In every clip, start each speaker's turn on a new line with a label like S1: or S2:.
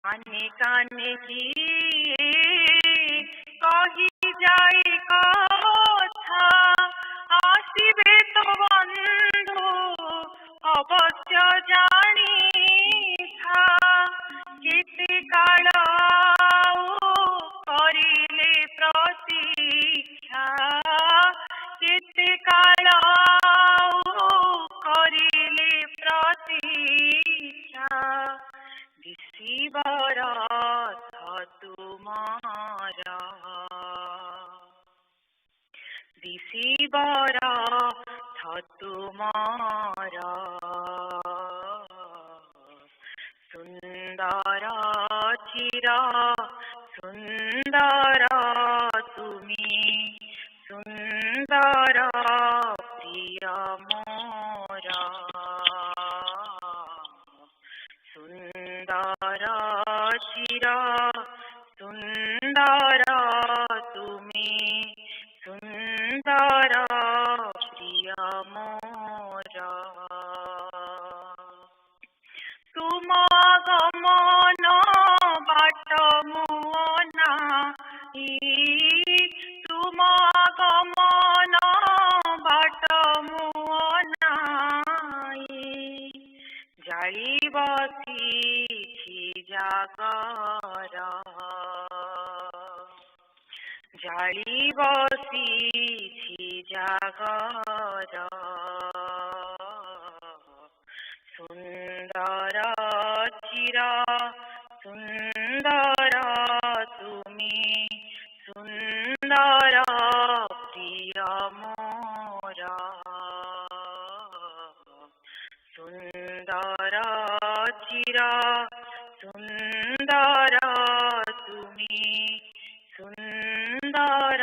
S1: काने काने किए कही जाए कथा आसिबे तो बंधु अवश्य जानी था केते काल करिले प्रतीक्षा केते काल करिले प्रतीक्षा दिसिबर तुमारा दिसिबर तुमारा सुंदर चिरा सुंदर तुमी सुंदर प्रिय मोरा सुंदर चिरा सुंदर तुमी सुंदर प्रिय मोरा तुम गमन बाट मुअना तुम गमन बाट मुअना जाली बसी जागर जाली बसी जागर सुंदर चिरा सुंदर तुमी सुंदर प्रिय मोरा सुंदर चिरा सुंदर तुमी सुंदर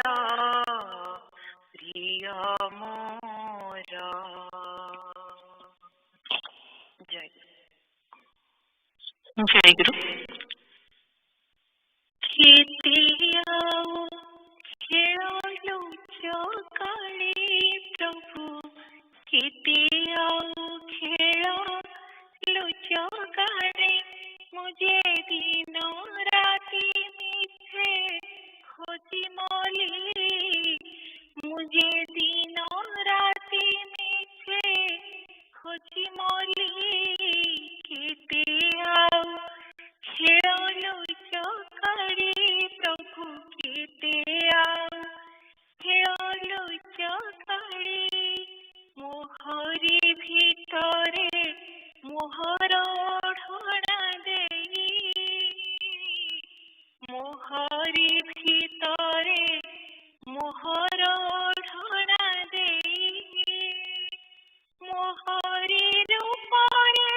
S1: प्रिय मोरा। जय जय गुरु। खेलो चौकाली प्रभु केते खेलो चौकाली मुझे दिन राति मिथे खोजी मोली मुझे दिन राति मिथे खोजी मोली केते खेलो चौकाली प्रभु केते खेलो चौकाली मोहरी भितरे मोहर ओढ़ना देई मोहरी भितरे मोहर ओढ़ना देई मोहरी रूपरे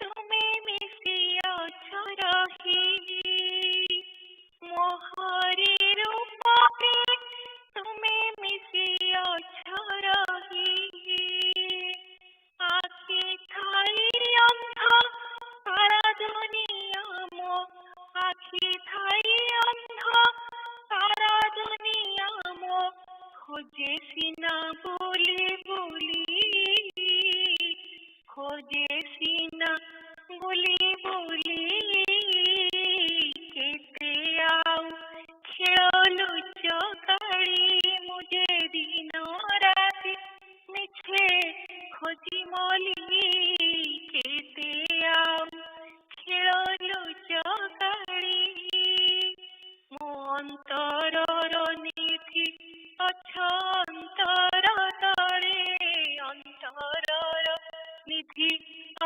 S1: तुमे मिसी अछ रही मोहरी रूपरे तुमे मिसी अछ रही आखि थाई अंध सारा दुनिया मो आखि थाई अंध सारा दुनिया मो खोजे सीना बोली बोली खोजे सीना बोली बोली केते खेलो चौकाली मुझे दिन राति मिछे खोजी मोली केते खेलो चौकाली मो अंतरर निधि अछ अंतर तले अंतरर निधि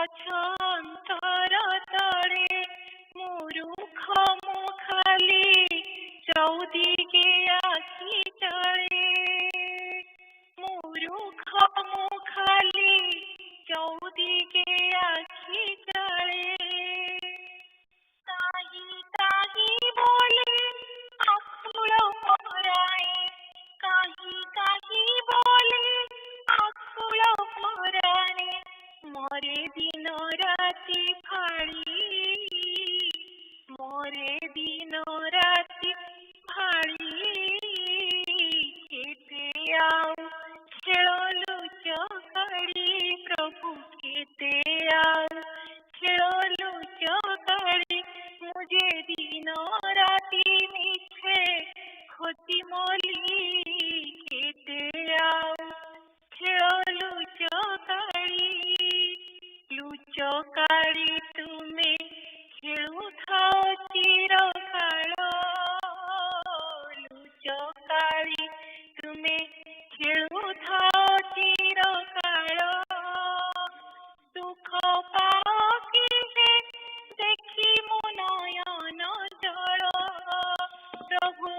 S1: अछ अंतर तले मूर्ख मु खाली चौदिके आखि चले मूर्ख मु खाली चौदिके आखि चले ताही ताही बोले आकुल पराए काही काही बोले आकुल पराए मोरे दिन राति फाड़ी मोरे दिन राति फाड़ी केते खेलो चौकाली प्रभु केते खेलो चौकाली खोजी मोली केते आउ खेल लुचकाड़ी तुमे खेलुथाओ चिरकाल लुचकाड़ी तुमे खेलुथाओ चिरकाल सुख पाओ कि हे देखी मो नयन जल प्रभु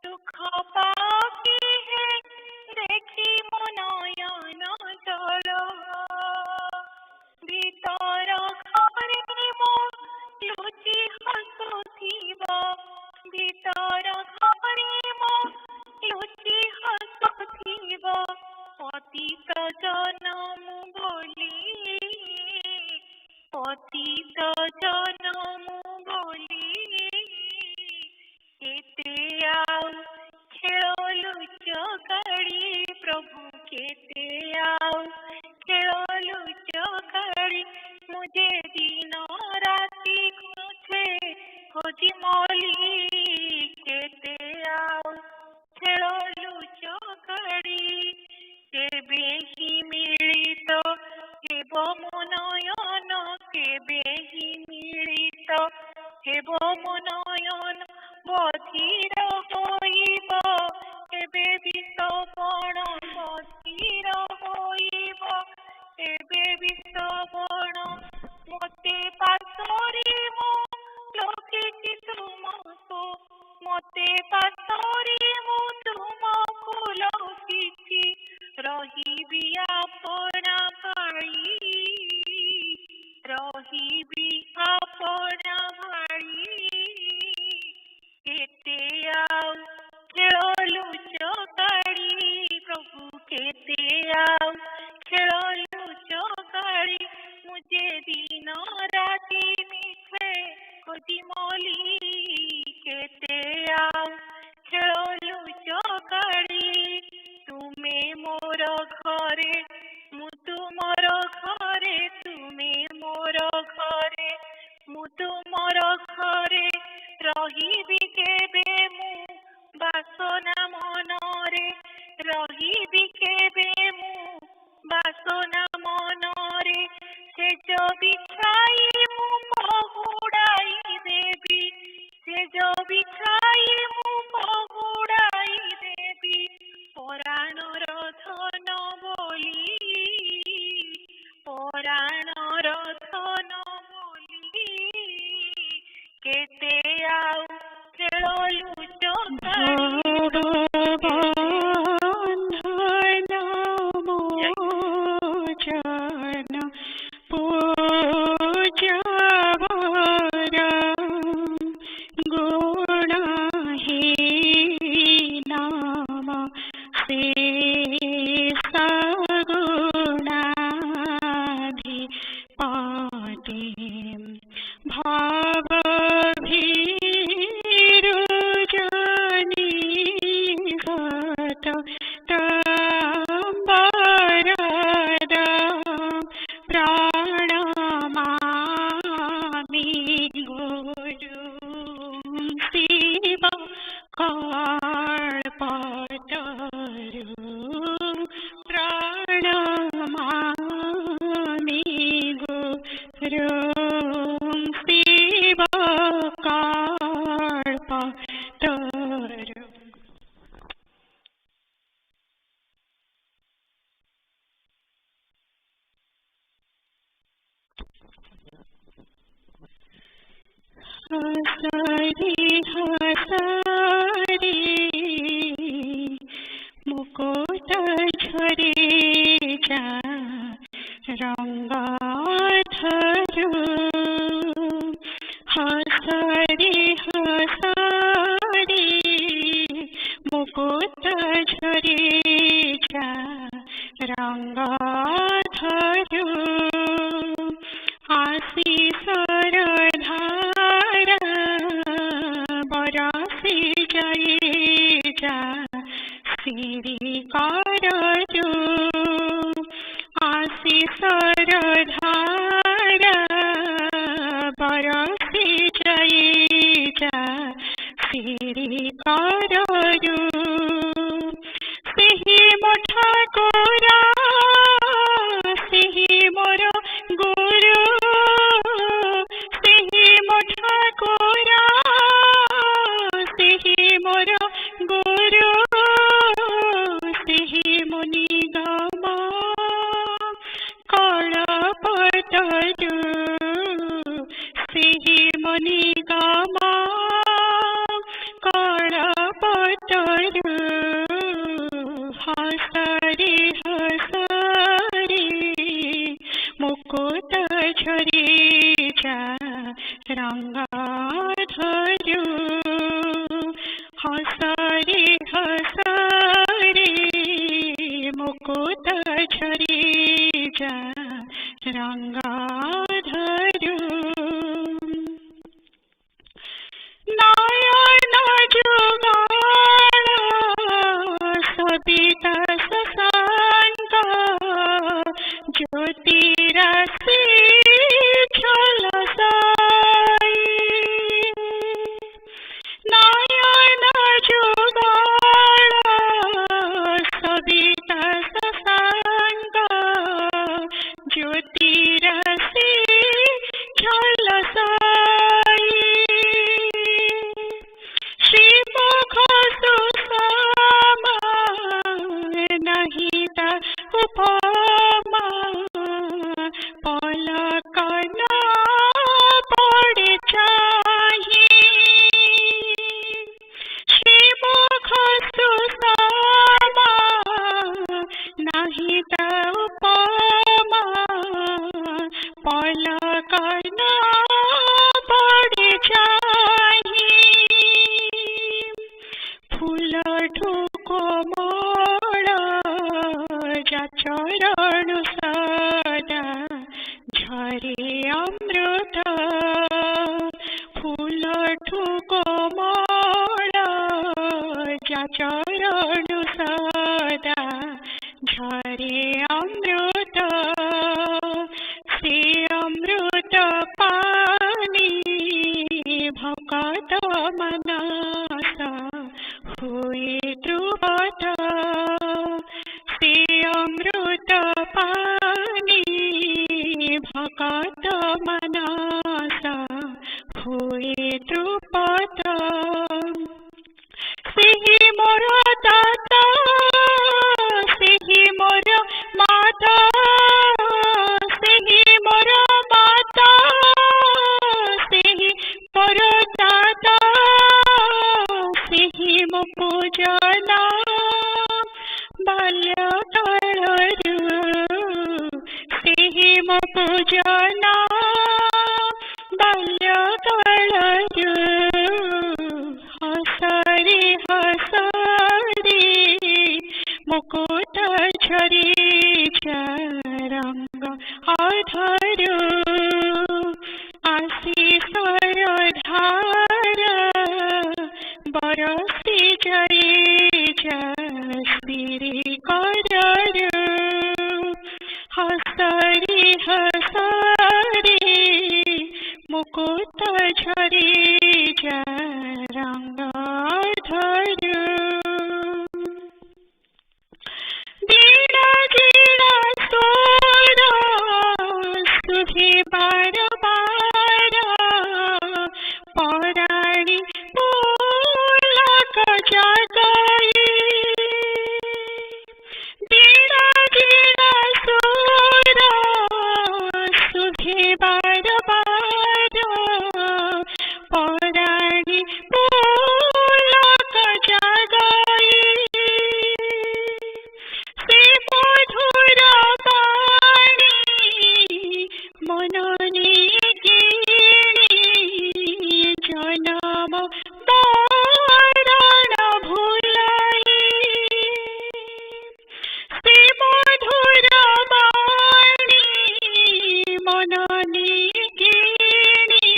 S1: सुख पाओ कि हे देखी मो नयन जल भीतर घरे मो लुचि हसुथिब भीतर घरे मो लुचि हसुथिब पतित जनम बोली पतित जनम बोली केते आउ खेल लुचकाड़ी प्रभु केते आउ खेल लुचकाड़ी मुझे दिन राति खोजी मोली केते आउ खेल लुचकाड़ी केबे ही मिलित हेब मो नयन केबे ही मिलित हेब मो नयन बधिर होइब एबे विषबण बधिर होइब एबे विषबण मोते पासरी मो लोकिछि तुमको मोते पासरी मो तुमको लोकिछि रहिबि आपना भाई रहिबि आपना भाई केते आउ खेल लुचकाड़ी प्रभु केते आउ खेल लुचकाड़ी मुझे दिन राति मिछे खोजी मोली केते आउ खेल लुचकाड़ी तुमे मोर घरे मु तुमर घरे तुमे मोर घरे मु तुमर घरे रहिबि केबे मु बासना मनरे रहिबि केबे मु बासना मनरे से जो बिछाई मु बहुड़ाई देवी से जो बिछाई मु बहुड़ाई देवी पराणर धन बोली पराणर धन बोली केते आउ खेल मुकुट झरे जा रंगाधर हसरे हसरे मुकुट झरे जा रंगाधर आशीषर धारा बरसी जाए जा श्रीकार आशीषर धारा बरसी जाए जा श्रीकार चरण सदा झरे अमृत से अमृत पानी भक्त मनस हुए ध्रुवत से अमृत पानी भक्त मनस हुए ध्रुवत सेहि मोर दाता सेहि मोर माता सेहि मोर माता सेहि मोर दाता सेहि मो पूजना बाल्यकालरु सेहि मो पूजना बाल्यकालरु हसरे हसरे मुकुट झरे रंग अधरु आशीषर धार बरसी जरे श्री कररु हसरे हसरे मुकुट झरे रंग अधरु बीड़ा जीड़ा सोर सुहे बार बार पराणी पुलक जगाई बीड़ा जीड़ा सोर सुहे बार बार पराणी पुलक जगाई से मधुर बाणी मननी किणी जनम मरण भुलाई से मधुर बाणी मननी किणी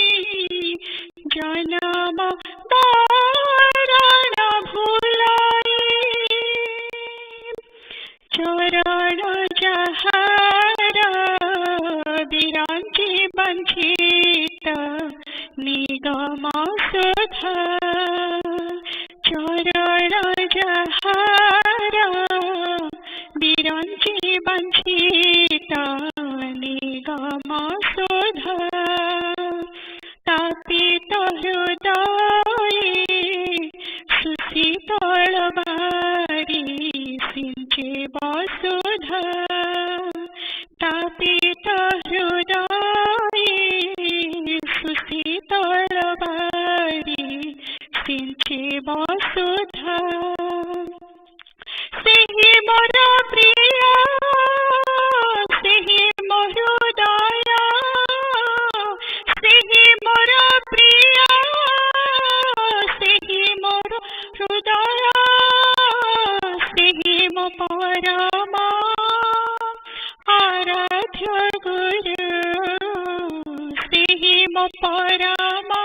S1: जनम मरण भुलाई चरण जहार विरांची वंचित निगम सुधा चरण जहार विरांची वंचित निगम सुधा तापित हृदय सुशीतल बारी सिंचे वसुधा तापित हृदय सुशीतल बारी सिंचे वसुधा सेहि मोर प्रिय सेहि मोर दया सेहि मोर प्रिय सेहि मोर हृदय सेहि मो परमा आराध्य गुरु सेहि मो परमा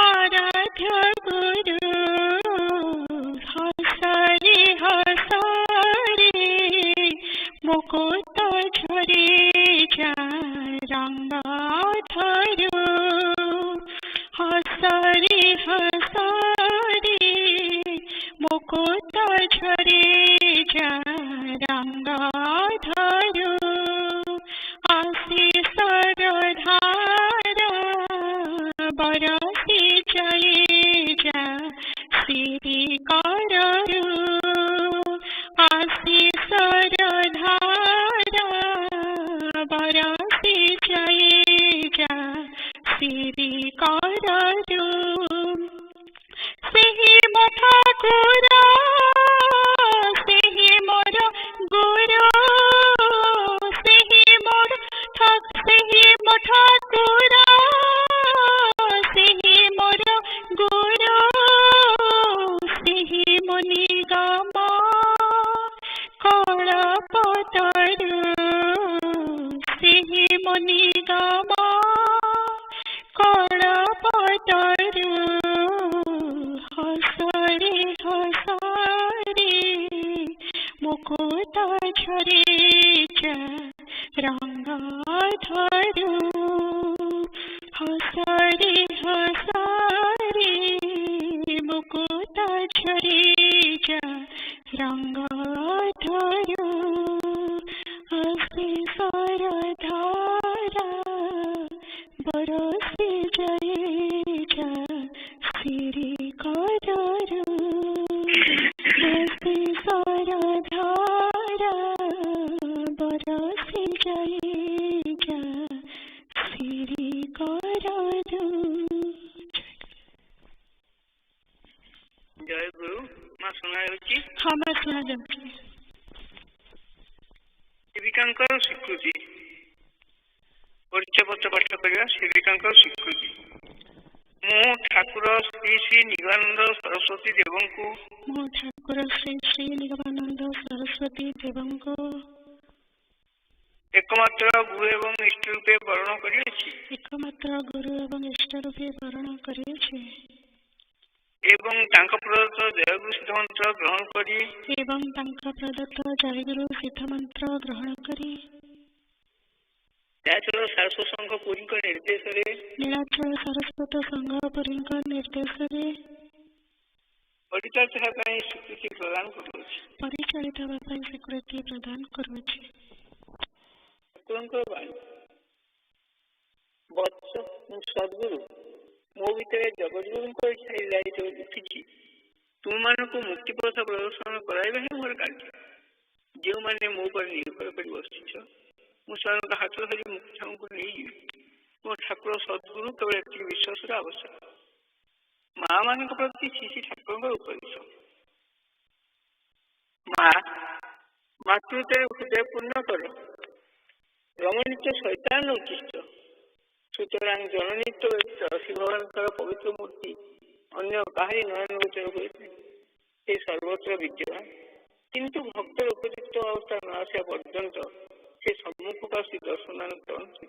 S1: आराध्य गुरु हसरे हसरे मुकुट झरे रंग अधरु हसरे हसरे मुकुट झरे रंग अधरु आशीषर धार बरसी जये श्री कररु आशीषर धार बरसी जये श्री कररु सेहि मो ठाकुर सेहि मोर गुरु सेहि मो ठाकुर सेहि मोर गुरु सेहि मो निगम कलपतरु सेहि मो निगम कलपतरु हसरे हाँ मैं सुना जाऊँगी।
S2: सेविकांकर स्वीकृति परिचय पत्र पाठ करवा। सेविकांकर स्वीकृति मु ठाकुर श्री श्री निगमानंद सरस्वती देव को
S1: मो ठाकुर श्री श्री निगमानंद सरस्वती देव को
S2: एकमात्र गुरु एवं इष्ट रूपे वर्ण करिछि।
S1: एकमात्र गुरु एवं इष्ट रूपे वर्ण करिछि।
S2: एवं तांका प्रदत्त जयगुरु सिद्ध मंत्र ग्रहण करी
S1: एवं तांका प्रदत्त जयगुरु सिद्ध मंत्र ग्रहण करी
S2: नीलाचल सारस्वत संघ पुरी निर्देश
S1: नीलाचल सारस्वत संघ पुरी निर्देश
S2: परिचालित स्वीकृति प्रदान करुछि।
S1: परिचालित स्वीकृति प्रदान करुछि।
S2: सद्गुरु मो भीतर जगद्गुरु इच्छा दायित्व उठी तुम मान को मुक्ति पथ प्रदर्शन कराइबा ही मोर कार्य। जो मैंने मो पर निर्भर कर बसिछ मुझे हाथ धरी मुक्ति को नहीं मो ठाकुर सद्गुरु केवल एक विश्वास आवश्यक। माँ मान प्रति शिशि ठाकुर उपदेश माँ मातृत्व हृदय पूर्ण कर रमणीय शैतान उचिष्ट सुतरां जननीत्व श्री भगवान पवित्र मूर्ति अन्य कहारी नयन गोचर हुए सर्वत्र विद्यमान किंतु भक्त उपयुक्त अवस्था न आसा पर्यंत से सम्मुख का श्री दर्शन करते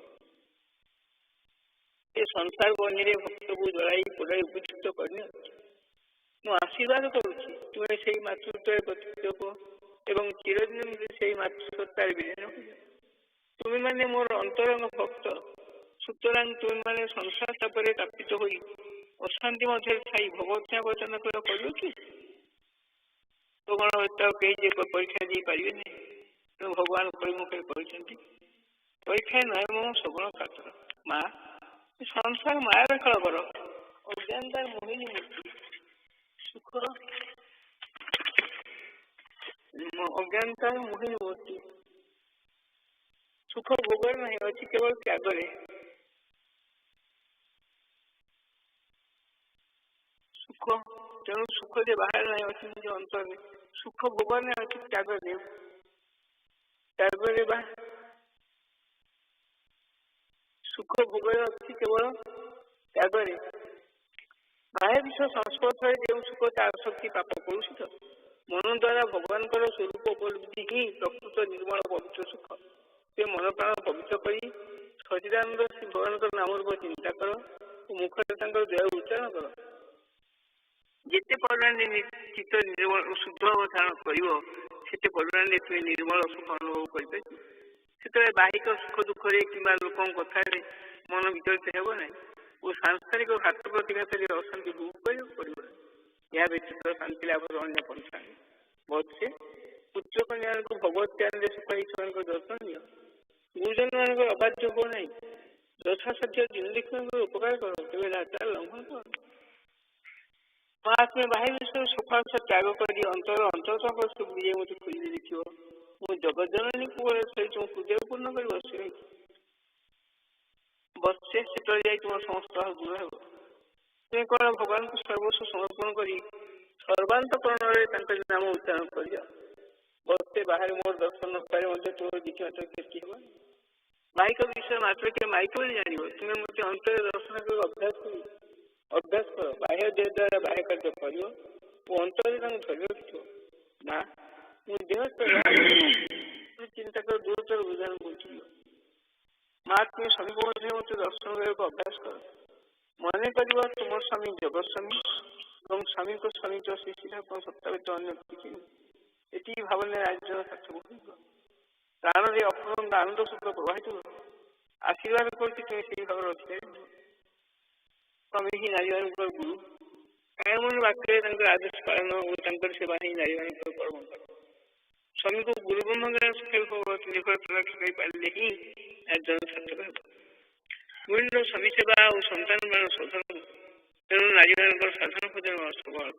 S2: संसार बनी भक्त को जड़ाई पड़ाई उपयुक्त करने मु आशीर्वाद करुच्ची तुम्हें से मातृत्व कर्तृत्व एवं चिरदिन से मातृसत्तार विलीन हो तुम्हें माने मोर अंतरंग भक्त सुतरां तुम मैंने संसार तापर तापित हो अशांति मध्य थी भगवत वचन कर कि तो कौन कही परीक्षा दे पारे ना तेणु भगवान परिमुखे परीक्षा नयम सगुण पात्र माँ संसार मायार कलबर अज्ञानतार मोहिनी मूर्ति सुख अज्ञानतार मोहिनी मूर्ति सुख भोगर नहीं अच्छी केवल त्यागरे सुख तेणु सुख जे बाहर नहीं अच्छी निज अंतर सुख भोगर नहीं अच्छी त्याग दे त्यागरे बा सुख भोगर अच्छी केवल त्यागरे बाह्य विश्व संस्पर्श जो सुख तार शक्ति पाप कलुषित मन द्वारा भगवान स्वरूप उपलब्धि ही प्रकृत निर्मल पवित्र सुख से मन प्राण पवित्र कर सचिदानंद श्री भगवान नाम रूप चिंता कर मुखर जय उच्चारण कर जिते परिमाण चित्त निर्मल शुद्ध अवधारण करते परिमाण तुम्हें निर्मल सुख अनुभव कर बाहिक सुख दुखे कि लोक कथा मन विचलित हो ना और सांसारिक घात प्रतिघात अशांति भोग कर यह व्यतीत शांति लाभ अन्य पंथा बहुत से पुत्र कन्या को भगवत ज्ञान सुख ईश्वर दर्शन गुरुजन मान अबाध्य हो ना यथासाध्य जिंदगी उपकार कर तेज लंघन कर आत्मा बाह्य विषय सुखांश त्याग कर अंतर अंतरतम सुख दिए मुझे खोज देख मु जगज्जननी को सहित पूजा पूर्ण कर बसे से तुम समस्त दूर हो तुम्हें कौन भगवान को सर्वस्व समर्पण कर सर्वांतकरण नाम उच्चारण कर बसे बाहर मोर दर्शन पारे तुम देखा क्षति हो माइक विषय मात्र के माइक जान तुम्हें मत अंतर दर्शन कर अभ्यास कर बाह्य देह द्वारा बाह्य कार्य कर अंतर धैर्य रखो ना देह चिंता कर दूर बुझान बुझ माँ तुम्हें समीप मत दर्शन करने अभ्यास कर मन कर तुम स्वामी जगस्वामी और स्वामी को स्वामी श्री श्री ठाकुर सत्तावित अन्य किसी ये भावना राज्य सार्थक प्राण रे अपूर्ण आनंद सुख प्रवाहित हो आशीर्वाद करती तुम्हें से भाव रखी स्वामी ही नारी गुरु कायमन वाक्य आदेश पालन और सेवा ही नारी परम स्वामी को गुरु ब्रह्म निर्भर पारे ही जन सार्थक हो गुरु स्वामी सेवा और सन्तान मान शोधन तेणु नारी मान साधन भोजन सफल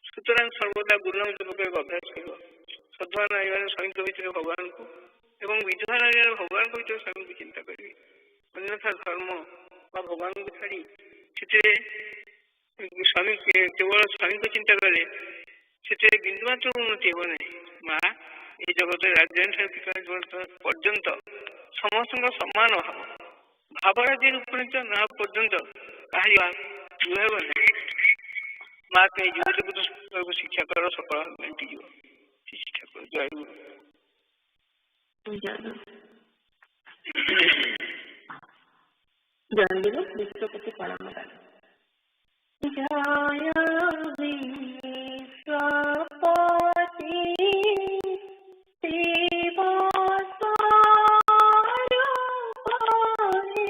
S2: सुतरां सर्वदा गुरुनाम जप अभ्यास कर सद्भा नारी मान स्वामी भर भगवान को एवं विधवा नारी भगवान को स्वामी को चिंता करेंगे अन्यथा धर्म भगवान को छाड़ी स्वामी केवल स्वामी को चिंता करे ସେଥିରେ ବିନ୍ଦୁମାତ୍ର ଉନ୍ନତି ହେବ ନାହିଁ। ମା এই ଜଗତରେ ରାଜଧାନୀ ପର୍ଯ୍ୟନ୍ତ ସମସ୍ତଙ୍କ ସମାନ ଭାବ ଭାବରାଜି ଉପନୀତ ନ ପର୍ଯ୍ୟନ୍ତ କାହାରି ହେବ ନାହିଁ। ମା କହି ଯୁବକ ଶିକ୍ଷା କର ସଫଳ ମେଣ୍ଟିଯିବ। ଶିକ୍ଷା କର। ଜୟ ଗୁରୁ।
S3: ଜୟଗୁରୁ ବିଶ୍ୱପତି ପରମହଂସ। ଜୟ ବିଶ୍ୱପତି ଶିବ ସ୍ୱରୂପରେ,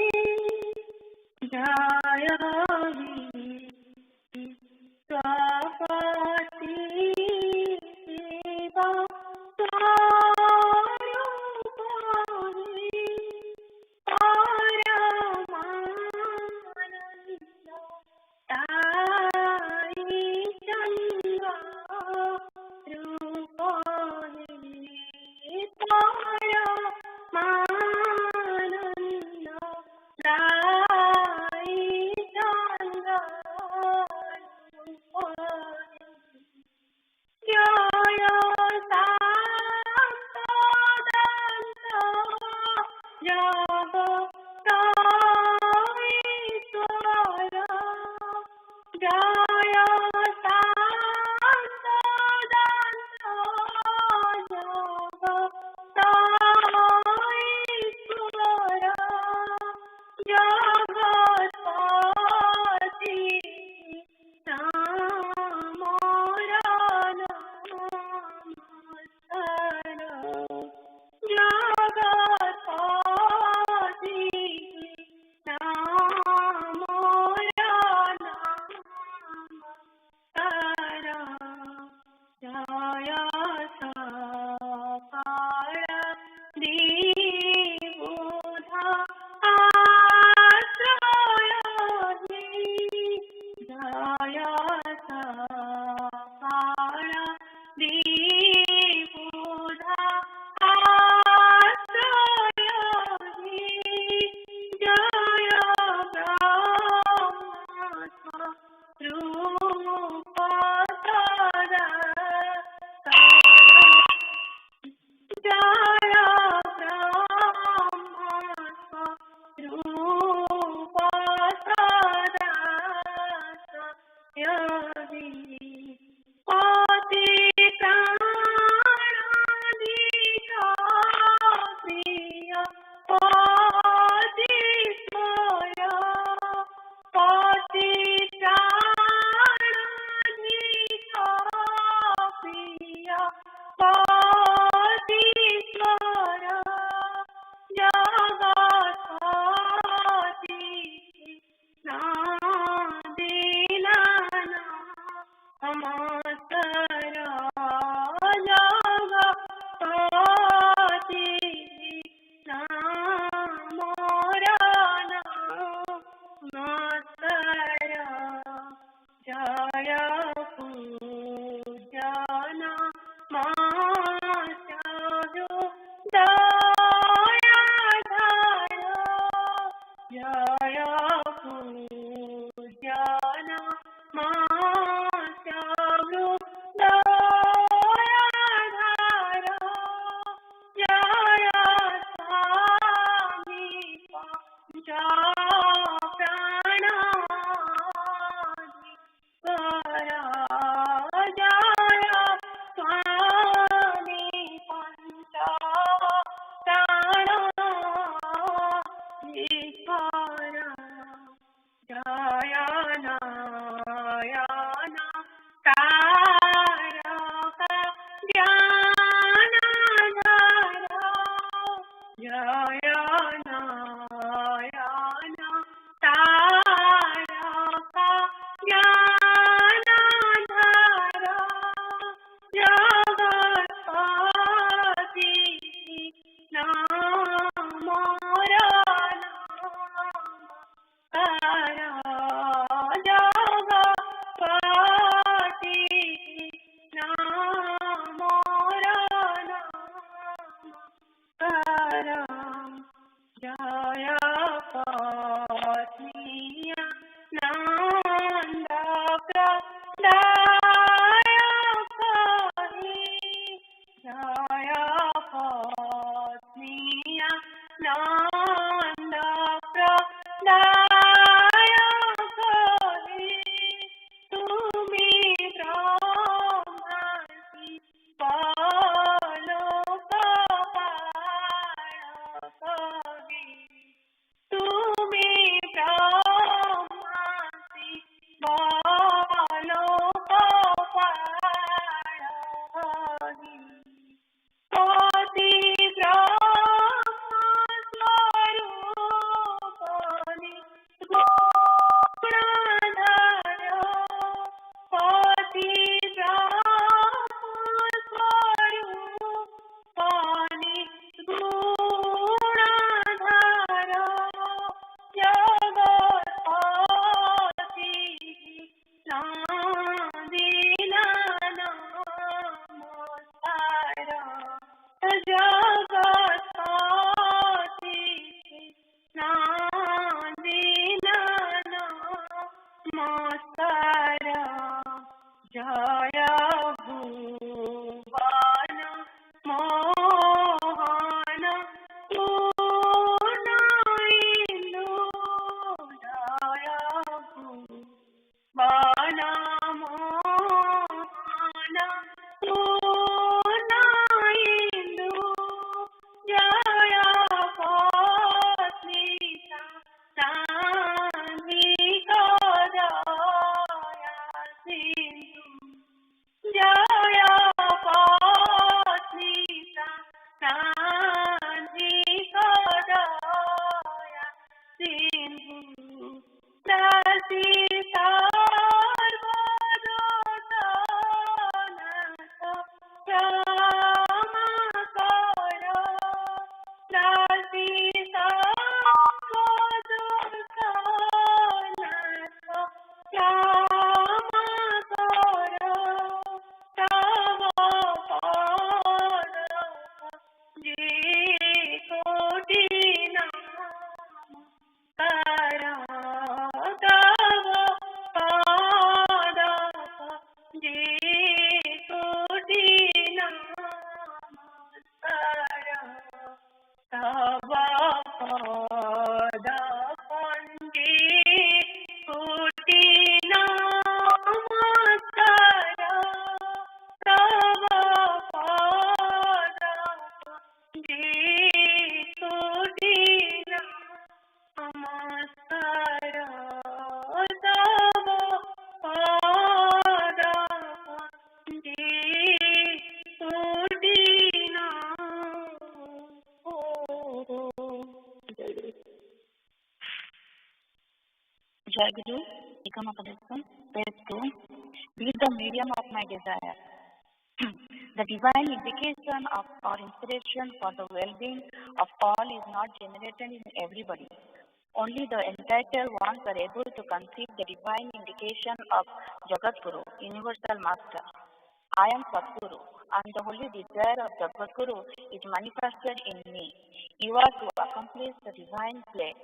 S3: ଜୟ ବିଶ୍ୱପତି ଶିବ ସ୍ୱରୂପରେ, ପରମାନନ୍ଦ ତାଇ ଚନ୍ଦ୍ର ରୂପରେ, ପରମାନନ୍ଦ ତାଇ ଚନ୍ଦ୍ର ରୂପରେ, জয় শান্তদান্ত জগদীশ্বর, জয় শান্তদান্ত জগদীশ্বর, জগৎপতি নামর নমস্কার, জগৎপতি নামর নমস্কার, জয় সকাল দ্বিবুধ আশ্রয়, জয় সকাল দ্বিবুধ আশ্রয়, জয় ব্রহ্মস্বরূপ সদা, জয় ব্রহ্মস্বরূপ সদা, পতি প্রাণাধিক প্রিয় পতিশ্বর, পতি প্রাণাধিক প্রিয় পতিশ্বর, জগৎপতি নাদিনান নমস্কার, জগৎপতি নামর নমস্কার, জয় পূজন মাসরু দয়াধার, জয় পূজন মাসরু দয়াধার, জয় স্বামী পঞ্চ প্রাণাধিকর, জয় স্বামী পঞ্চ প্রাণাধিকর, জয় নয়ন তারকা জ্ঞানধার, জয় নয়ন তারকা জ্ঞানধার, জগৎপতি নামর নমস্কার, জগৎপতি নামর নমস্কার, জয় পত্নীয় নন্দ প্রদায়ক, बालों को पाराही पति ब्रह्म स्वरूपनि गुणधर पति ब्रह्म स्वरूपनि गुणधर जगत्पति नादिना नमस्कार जगत्पति नादिना नमस्कार जय भुवन मोहन पूर्ण इंदु जय भुवन मोहन पूर्ण इंदु जय पत्नी चांदिका दया सिंधु जय पत्नी चांदिका दया सिंधु दासी सर्वदोषनाश क्षमा कर दासी सर्वदोषनाश क्षमा कर तव पद जे कोटि नमस्कार तव पद जे कोटि नमस्कार तव पद पंजे कोटि नमस्कार तव पद जे कोटि नमस्कार तव पद पंजे कोटि
S4: Jai Guru, Nigam Phase 2. Be the medium of my desire. The divine indication of or inspiration for the well-being of all is not generated in everybody. Only the entitled ones are able to conceive the divine indication of Jagadguru, Universal Master. I am Sadguru, and the holy desire of Jagadguru is manifested in me. You are to accomplish the divine play.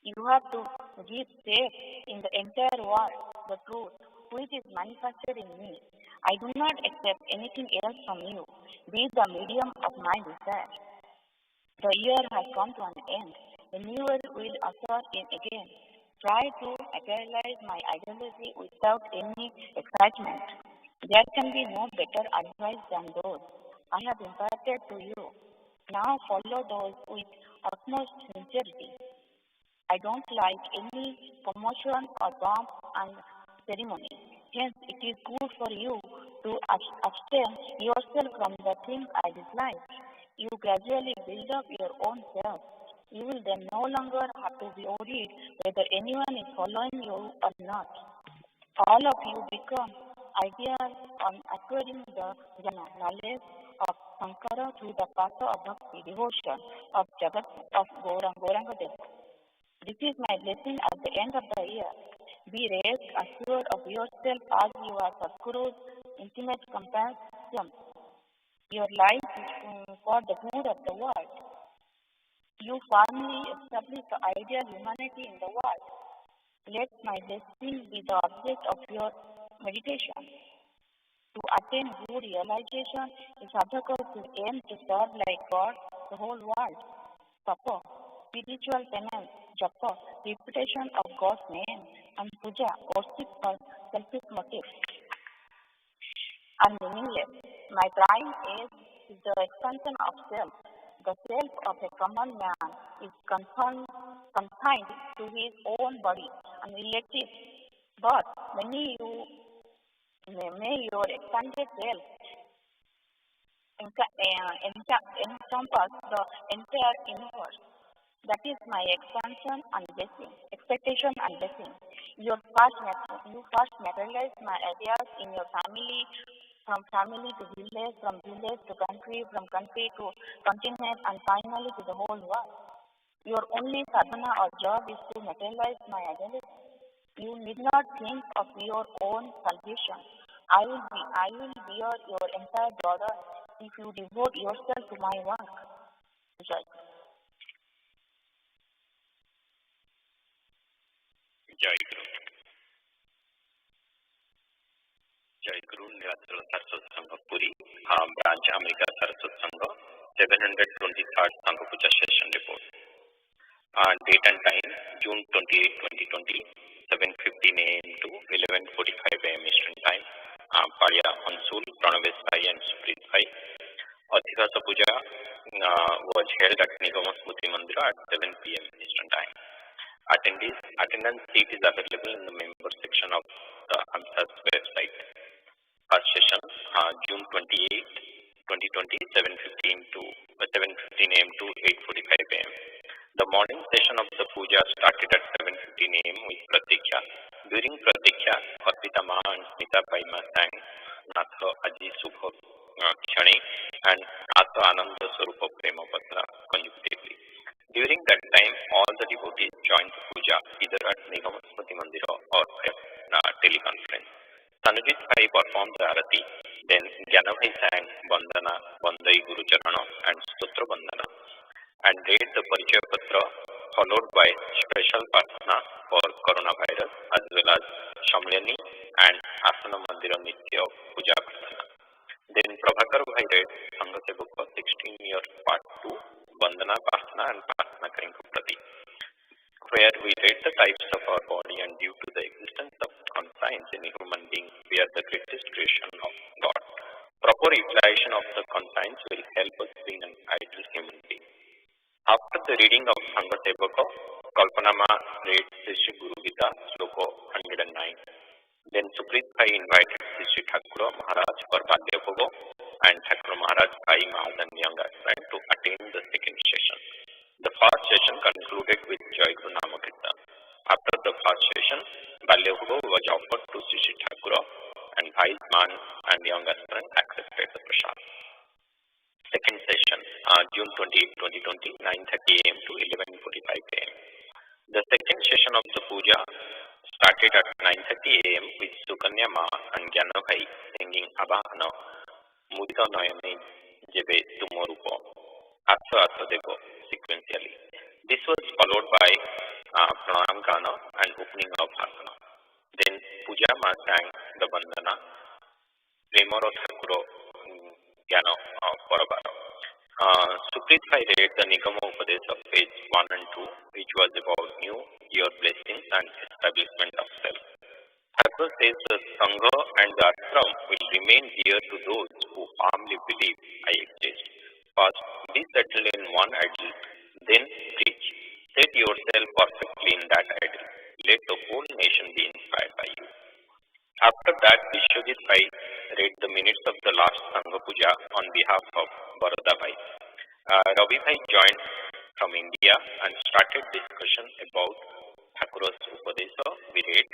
S4: You have to give faith in the entire world, the truth, which is manifested in me. I do not accept anything else from you. Be the medium of my desire. The year has come to an end. The new year will usher in again. Try to materialize my ideology without any excitement. There can be no better advice than those I have imparted to you. Now follow those with utmost sincerity. I don't like any commotion or pomp and ceremony. Hence, it is good for you to abstain yourself from the things I dislike. You gradually build up your own self. You will then no longer have to be worried whether anyone is following you or not. All of you become ideas on acquiring the knowledge of Sankara through the path of bhakti, devotion of Jagat of Gauranga Deva. This is my blessing at the end of the year. Be rest assured of yourself as you are Sadguru's intimate companion. Your life is for the good of the world. You firmly establish the ideal humanity in the world. Let my blessing be the object of your meditation. To attain good realization, a sadhaka should aim to serve like God the whole world. Tapa, spiritual penance, japa, repetition of God's name, and puja, worship for selfish motives, are meaningless. My prime aim is the expansion of self. The self of a common man is confined to his own body and relatives. But may your expanded wealth encompass the entire universe. That is my expansion and blessing, expectation and blessing. You first materialize my ideas in your family, from family to village, from village to country, from country to continent, and finally to the whole world. Your only sadhana or job is to materialize my ideas. You need not think of your own salvation. I will bear your entire burden if you devote yourself to my work. Jai.
S5: Jai Guru Nirathala Saraswata Sangha Puri, Branch America Saraswata Sangha, 723rd Sangha Puja Session Report. Date and time, June 28, 2020, 7:15 a.m. to 11:45 a.m. Eastern Time. Parya Ansul, Pranavesai and Smruti. Adhikasa Puja was held at Nigam Mandira at 7 p.m. Eastern Time. Attendance seat is available in the member section of the AMSA's website. First session, June 28, 2020, 7:15 a.m. to 8:45 a.m. The morning session of the puja started at 7:15 a.m. with Pratikya. During Pratikya, Arpita Ma and Smita Paima sang Natha Aji Subho Khyane and Natha Ananda Swarupa Prema Patra consecutively. During that time, all the devotees joined the puja either at Nigam Mandira or teleconference. Sanujit Bhai performed the arati, then Jnana Bhai sang Vandana, Vandai Guru Charana and Sutra Vandana, and read the Parichaya Patra, followed by special Prarthana for coronavirus as well as Shamlani and Asana Mandira Nitya Puja Prarthana. Then Prabhakar Bhai read Sangha Sevaka 16-year part 2, Vandana Prarthana and Prarthana Karinka Prati, where we read the types of our body, and due to the existence of conscience in a human being, we are the greatest creation of God. Proper utilization of the conscience will help us being an ideal human being. After the reading of Sangha Sevaka, Kalpanama read Sri Guru Gita, Sloka 109. Then Suprit Bhai invited Sri Thakur Maharaj for Badya Bhoga, and Thakur Maharaj Bhai Mahaz and young aspirant to attend the second session. The first session concluded with Jai Guru Namakirtan. After the first session, Balya Bhoga was offered to Sri Thakur, and Bhai's man and young aspirant accepted the prasad. Second session, June 28, 2020, 9:30 a.m. to 11:45 a.m. The second session of the puja started at 9:30 a.m. with Sukanya Ma and Jnana Bhai singing Abhana Mudita Nayane Jebe Tumorupo Atha Atha Devo sequentially. This was followed by Pranam Gana and opening of Asana. Then Puja Ma sang the Vandana Premaro Thakuro Jnana Parabara. Suprit Bhai read the Nigam Upadesa of page 1 and 2, which was about new year blessings and establishment of self. Thakur says the Sangha and the Ashram will remain dear to those who firmly believe I exist. First, be settled in one ideal, then preach. Set yourself perfectly in that ideal. Let the whole nation be inspired by you. After that, Vishwajit Bhai read the minutes of the last Sangha Puja on behalf of Baroda Bhai. Ravi Bhai joined from India and started discussion about Thakur's Upadesa we read,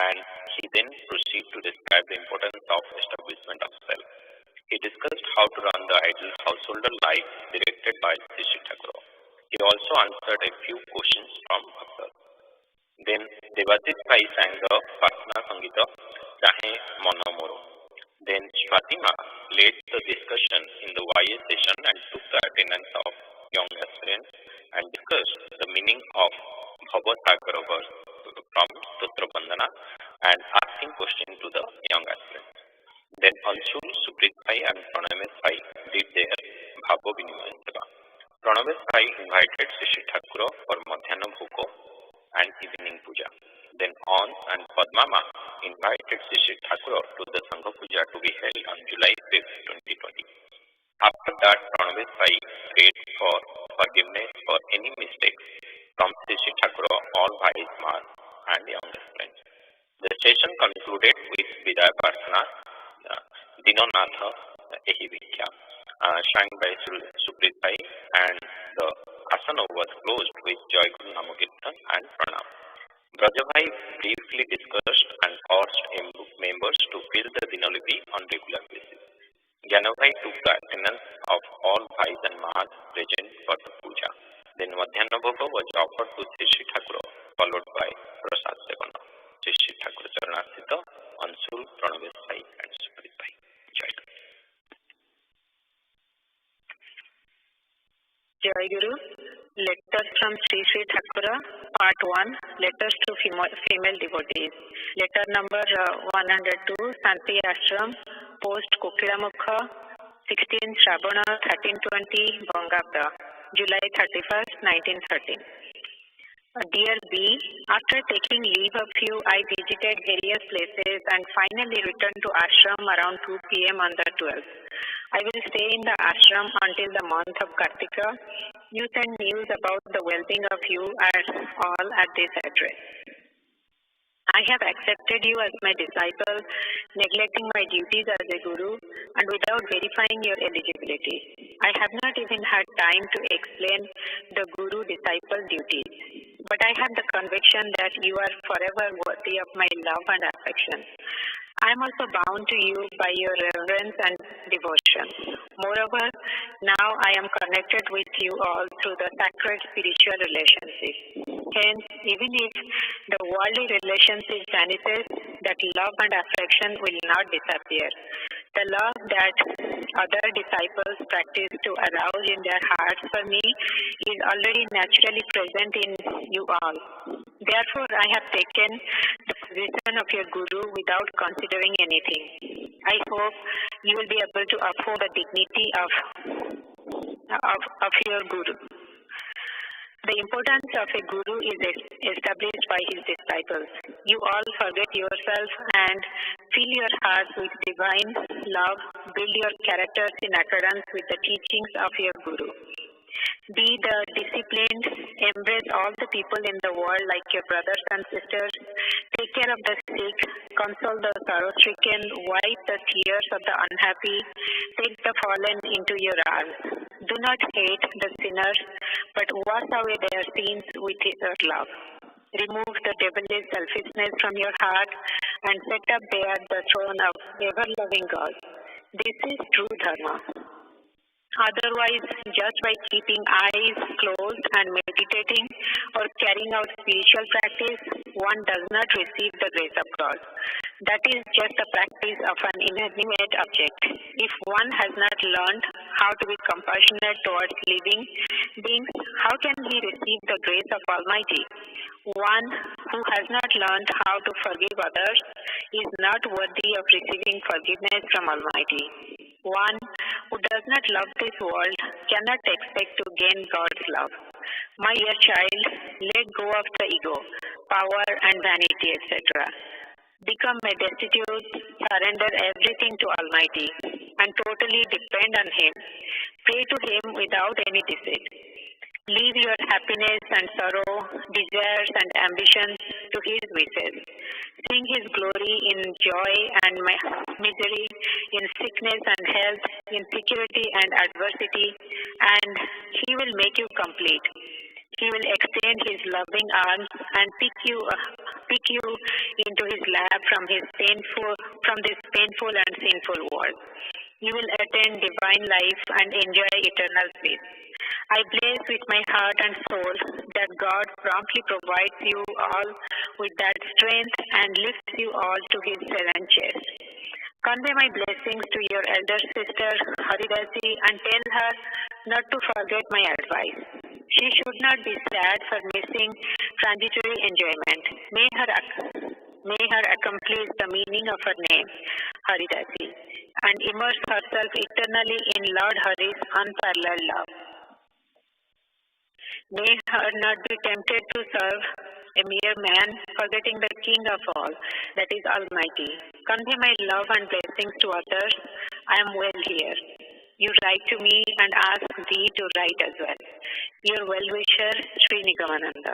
S5: and he then proceeded to describe the importance of establishment of self. He discussed how to run the ideal householder life directed by Sri Thakur. He also answered a few questions from Bhaktas. Then Devajit Bhai sang the Prarthana Sangita Rahe Monomoro. Then Fatima led the discussion in the YA session and took the attendance of young aspirants and discussed the meaning of Bhava Sagar verse from Sutra Bandhana and asking questions to the young aspirants. Then Anshul, Suprit Bhai and Pranavesh Bhai did their Bhava Vinimaya Seva. Pranavesh Bhai invited Sri Thakur for Madhyana Bhuko and evening puja. Then On and Padmama invited Sri Thakur to the Sangha Puja to be held on July 5, 2020. After that, Pranavesh Bhai prayed for forgiveness for any mistakes from Sri Thakur, all Bhai's man and young friends. The Session concluded with Vidaya Prarthana, Dinonatha Ehi Vidya, sang by Suprit Bhai, and the asana was closed with Joy Guru Namokirtan and Pranam. Brajabhai briefly discussed and urged members to fill the Dinalipi on regular basis. Janabhai took the attendance of all Bhais and Mahas present for the puja. Then Madhyana Bhava was offered to Sri Thakur, followed by Prasad Sevana. Sri Thakur Charanasthita, Ansul, Pranavesh Bhai and Suprit Bhai. Jai Guru.
S6: Jai Guru. Letters from Sri Sri Thakura, Part 1, Letters to Female Devotees. Letter number 102, Santi Ashram, Post Kokilamukha, 16 Shravana 1320, Bangabda, July 31st, 1913. Dear B, after taking leave of you, I visited various places and finally returned to ashram around 2 p.m. on the 12th. I will stay in the ashram until the month of Kartika. You send news about the well-being of you all at this address. I have accepted you as my disciple, neglecting my duties as a guru and without verifying your eligibility. I have not even had time to explain the guru-disciple duties. But I have the conviction that you are forever worthy of my love and affection. I am also bound to you by your reverence and devotion. Moreover, now I am connected with you all through the sacred spiritual relationship. Hence, even if the worldly relationship vanishes, that love and affection will not disappear. The love that other disciples practice to arouse in their hearts for me is already naturally present in you all. Therefore, I have taken the position of your guru without considering anything. I hope you will be able to afford the dignity of your guru. The importance of a guru is established by his disciples. You all forget yourself and fill your hearts with divine love, build your characters in accordance with the teachings of your guru. Be the disciplined, embrace all the people in the world like your brothers and sisters, take care of the sick, console the sorrow-stricken, wipe the tears of the unhappy, take the fallen into your arms. Do not hate the sinners, but wash away their sins with your love. Remove the devilish selfishness from your heart and set up there the throne of ever-loving God. This is true dharma. Otherwise, just by keeping eyes closed and meditating or carrying out spiritual practice, one does not receive the grace of God. That is just the practice of an inanimate object. If one has not learned how to be compassionate towards living beings, how can he receive the grace of Almighty? One who has not learned how to forgive others is not worthy of receiving forgiveness from Almighty. One who does not love this world cannot expect to gain God's love. My dear child, let go of the ego, power and vanity, etc. Become a destitute, surrender everything to Almighty and totally depend on Him. Pray to Him without any deceit. Leave your happiness and sorrow, desires and ambitions to His wishes. Sing His glory in joy and misery, in sickness and health, in security and adversity, and He will make you complete. He will extend His loving arms and pick you into His lap from this painful and sinful world. You will attain divine life and enjoy eternal peace. I bless with my heart and soul that God promptly provides you all with that strength and lifts you all to His seven chest. Convey my blessings to your elder sister Haridasi and tell her not to forget my advice. She should not be sad for missing transitory enjoyment. May her accomplish the meaning of her name, Haridasi, and immerse herself eternally in Lord Hari's unparalleled love. May her not be tempted to serve a mere man, forgetting the King of all, that is Almighty. Convey my love and blessings to others. I am well here. You write to me and ask thee to write as well. Your well-wisher, Sri Nigamananda.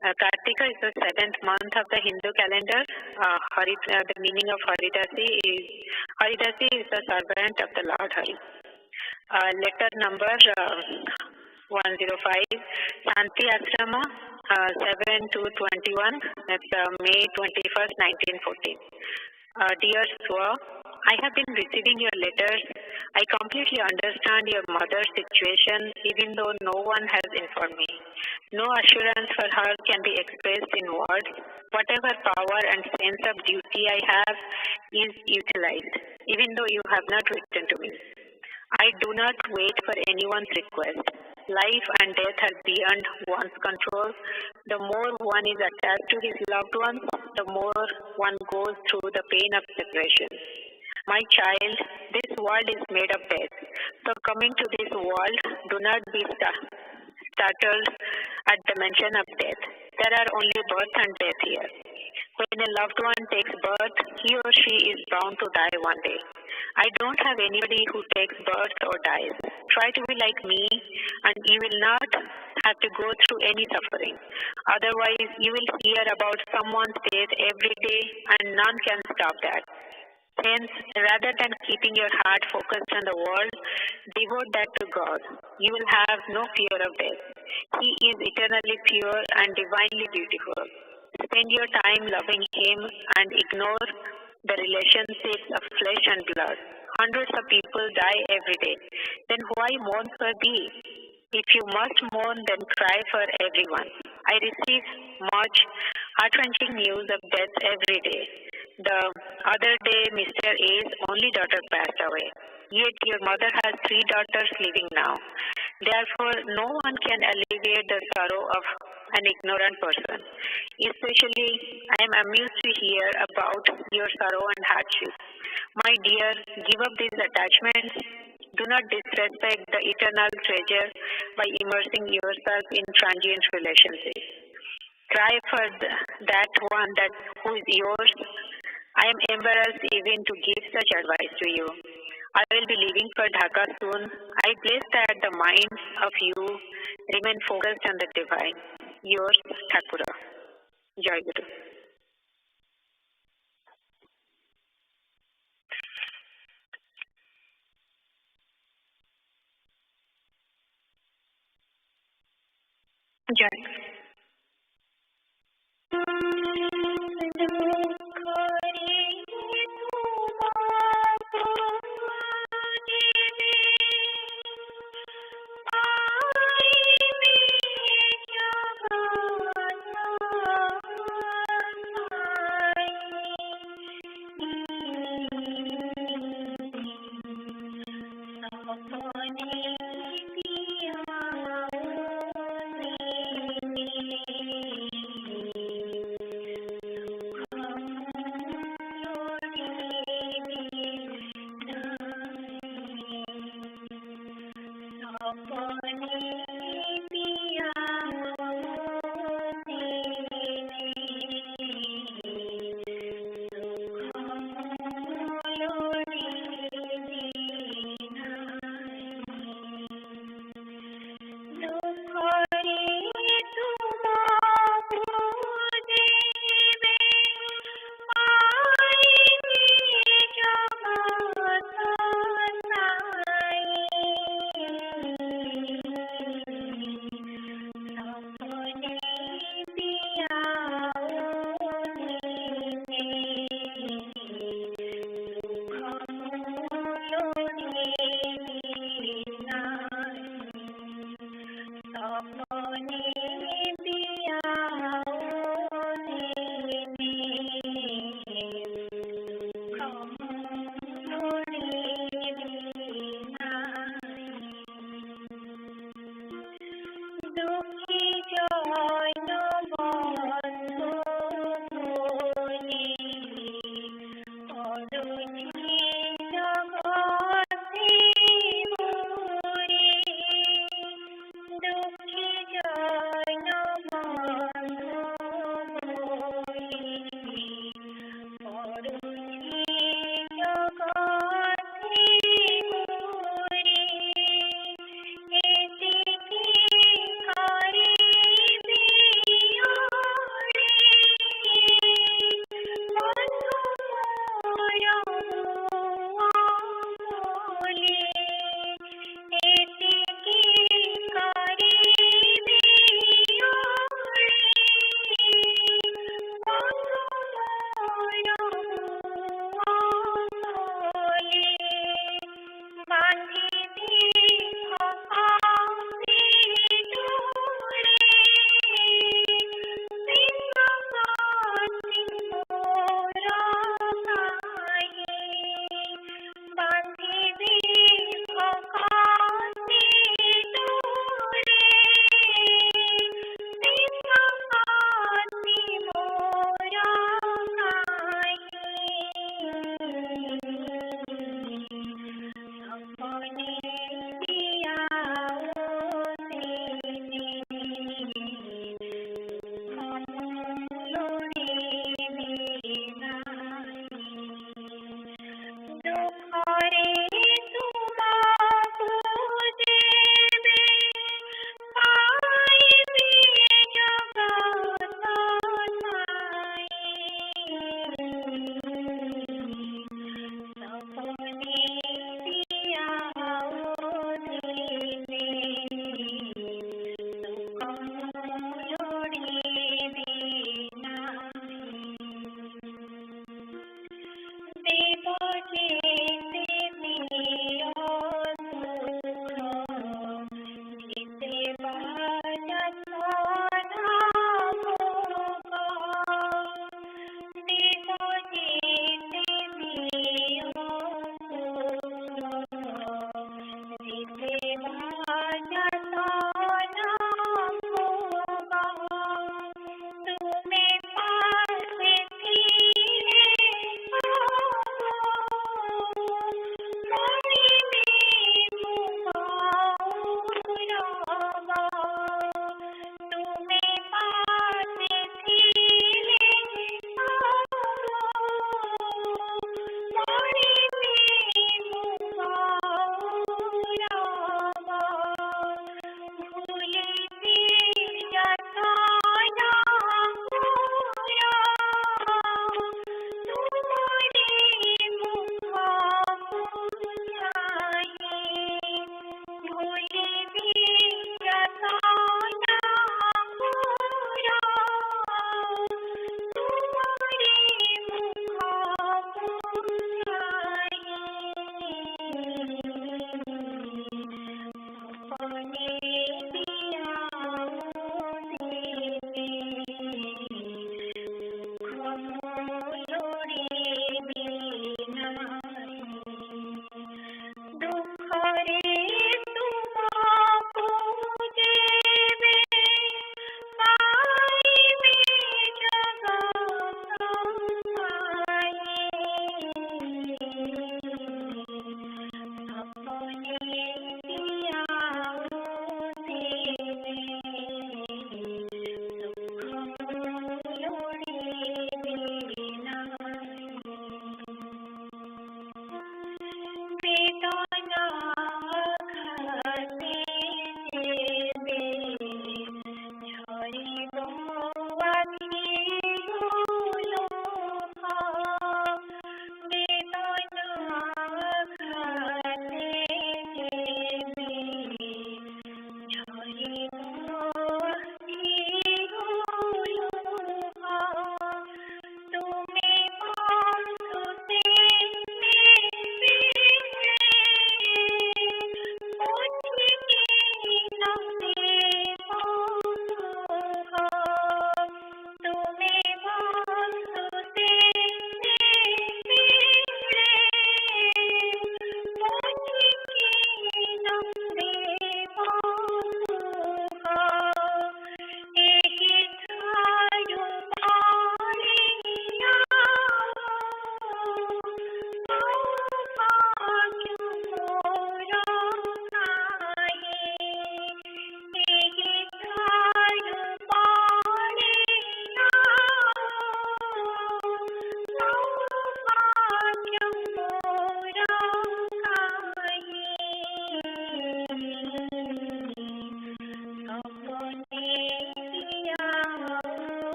S6: Kartika is the 7th month of the Hindu calendar. The meaning of Haridasi is the servant of the Lord Hari. Letter number 105, Shanti Ashrama, 7 to 21, that's May 21st, 1914. Dear Swa, I have been receiving your letters. I completely understand your mother's situation, even though no one has informed me. No assurance for her can be expressed in words. Whatever power and sense of duty I have is utilized, even though you have not written to me. I do not wait for anyone's request. Life and death are beyond one's control. The more one is attached to his loved ones, the more one goes through the pain of separation. My child, this world is made of death. So coming to this world, do not be startled at the mention of death. There are only birth and death here. When a loved one takes birth, he or she is bound to die one day. I don't have anybody who takes birth or dies. Try to be like me, and you will not have to go through any suffering. Otherwise, you will hear about someone's death every day, and none can stop that. Hence, rather than keeping your heart focused on the world, devote that to God. You will have no fear of death. He is eternally pure and divinely beautiful. Spend your time loving Him and ignore the relationships of flesh and blood. Hundreds of people die every day. Then why mourn for thee? If you must mourn, then cry for everyone. I receive much heart-wrenching news of death every day. The other day, Mr. A's only daughter passed away. Yet your mother has 3 daughters living now. Therefore, no one can alleviate the sorrow of an ignorant person. Especially, I am amused to hear about your sorrow and hardship. My dear, give up these attachments. Do not disrespect the eternal treasure by immersing yourself in transient relationships. Cry for that one who is yours. I am embarrassed even to give such advice to you. I will be leaving for Dhaka soon. I bless that the minds of you remain focused on the divine. Yours, Thakura. Jai Guru. Jai.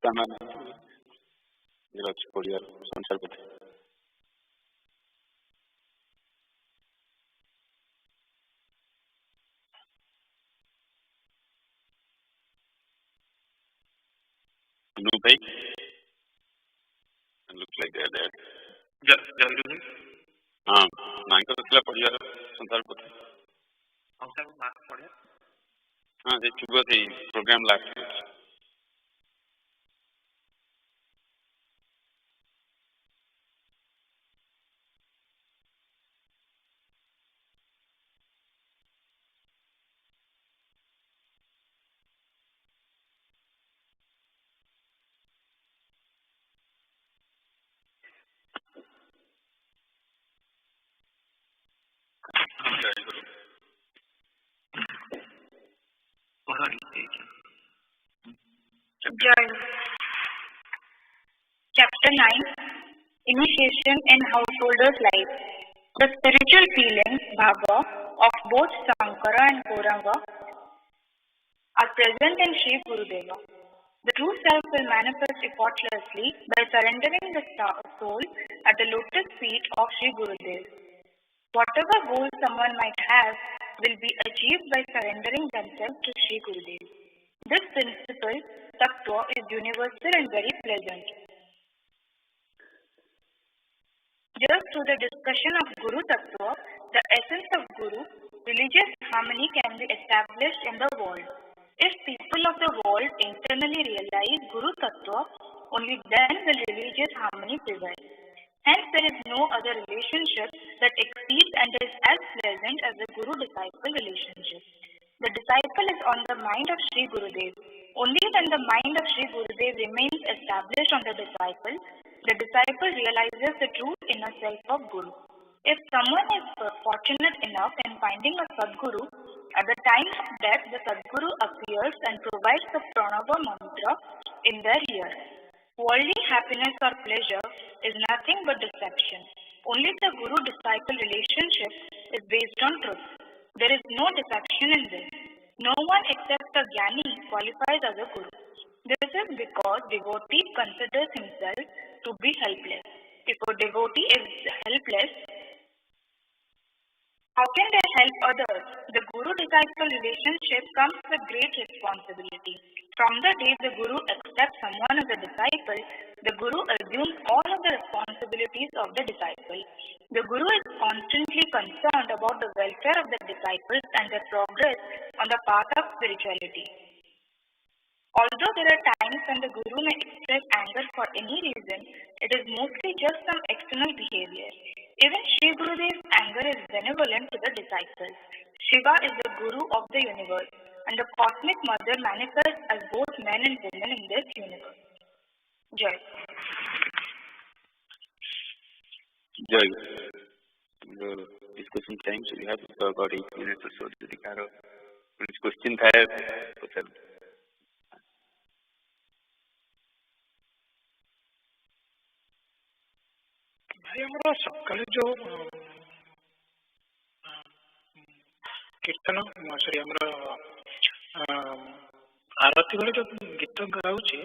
S7: सामान पढ़िया संसार पथ भाई looks like they're there. हाँ नाइको तो पढ़िया संसार पथ हाँ ये चुका थी programme last
S4: Chapter 9 Initiation in Householder's Life. The spiritual feelings, bhava, of both Sankara and Gauranga are present in Sri Gurudeva. The true self will manifest effortlessly by surrendering the soul at the lotus feet of Sri Gurudev. Whatever goals someone might have will be achieved by surrendering themselves to Sri Gurudev. This principle, tattva, is universal and very pleasant. Just through the discussion of Guru Tattva, the essence of Guru, religious harmony can be established in the world. If people of the world internally realize Guru Tattva, only then will religious harmony prevail. Hence, there is no other relationship that exceeds and is as pleasant as the Guru-disciple relationship. The disciple is on the mind of Sri Gurudev. Only when the mind of Sri Gurudev remains established on the disciple realizes the true inner self of Guru. If someone is fortunate enough in finding a Sadguru, at the time of death, the Sadguru appears and provides the Pranava mantra in their ear. Worldly happiness or pleasure is nothing but deception. Only the Guru-disciple relationship is based on truth. There is no deception in this. No one except a Jnani qualifies as a Guru. This is because devotee considers himself to be helpless. If a devotee is helpless, how can they help others? The Guru-disciple relationship comes with great responsibility. From the day the Guru accepts someone as a disciple, the Guru assumes all of the responsibilities of the disciple. The Guru is constantly concerned about the welfare of the disciples and their progress on the path of spirituality. Although there are times when the Guru may express anger for any reason, it is mostly just some external behavior. Even Sri Gurudev's anger is benevolent to the disciples. Shiva is the Guru of the universe, and the cosmic mother manifests as both men and women in this universe. Jai.
S7: Jai. Discussion time, so we have about 8 minutes or so to the caro. Which question I have?
S2: भाई सकाल जो कीर्तन sorry आरती बेले जो गीत गाऊँगी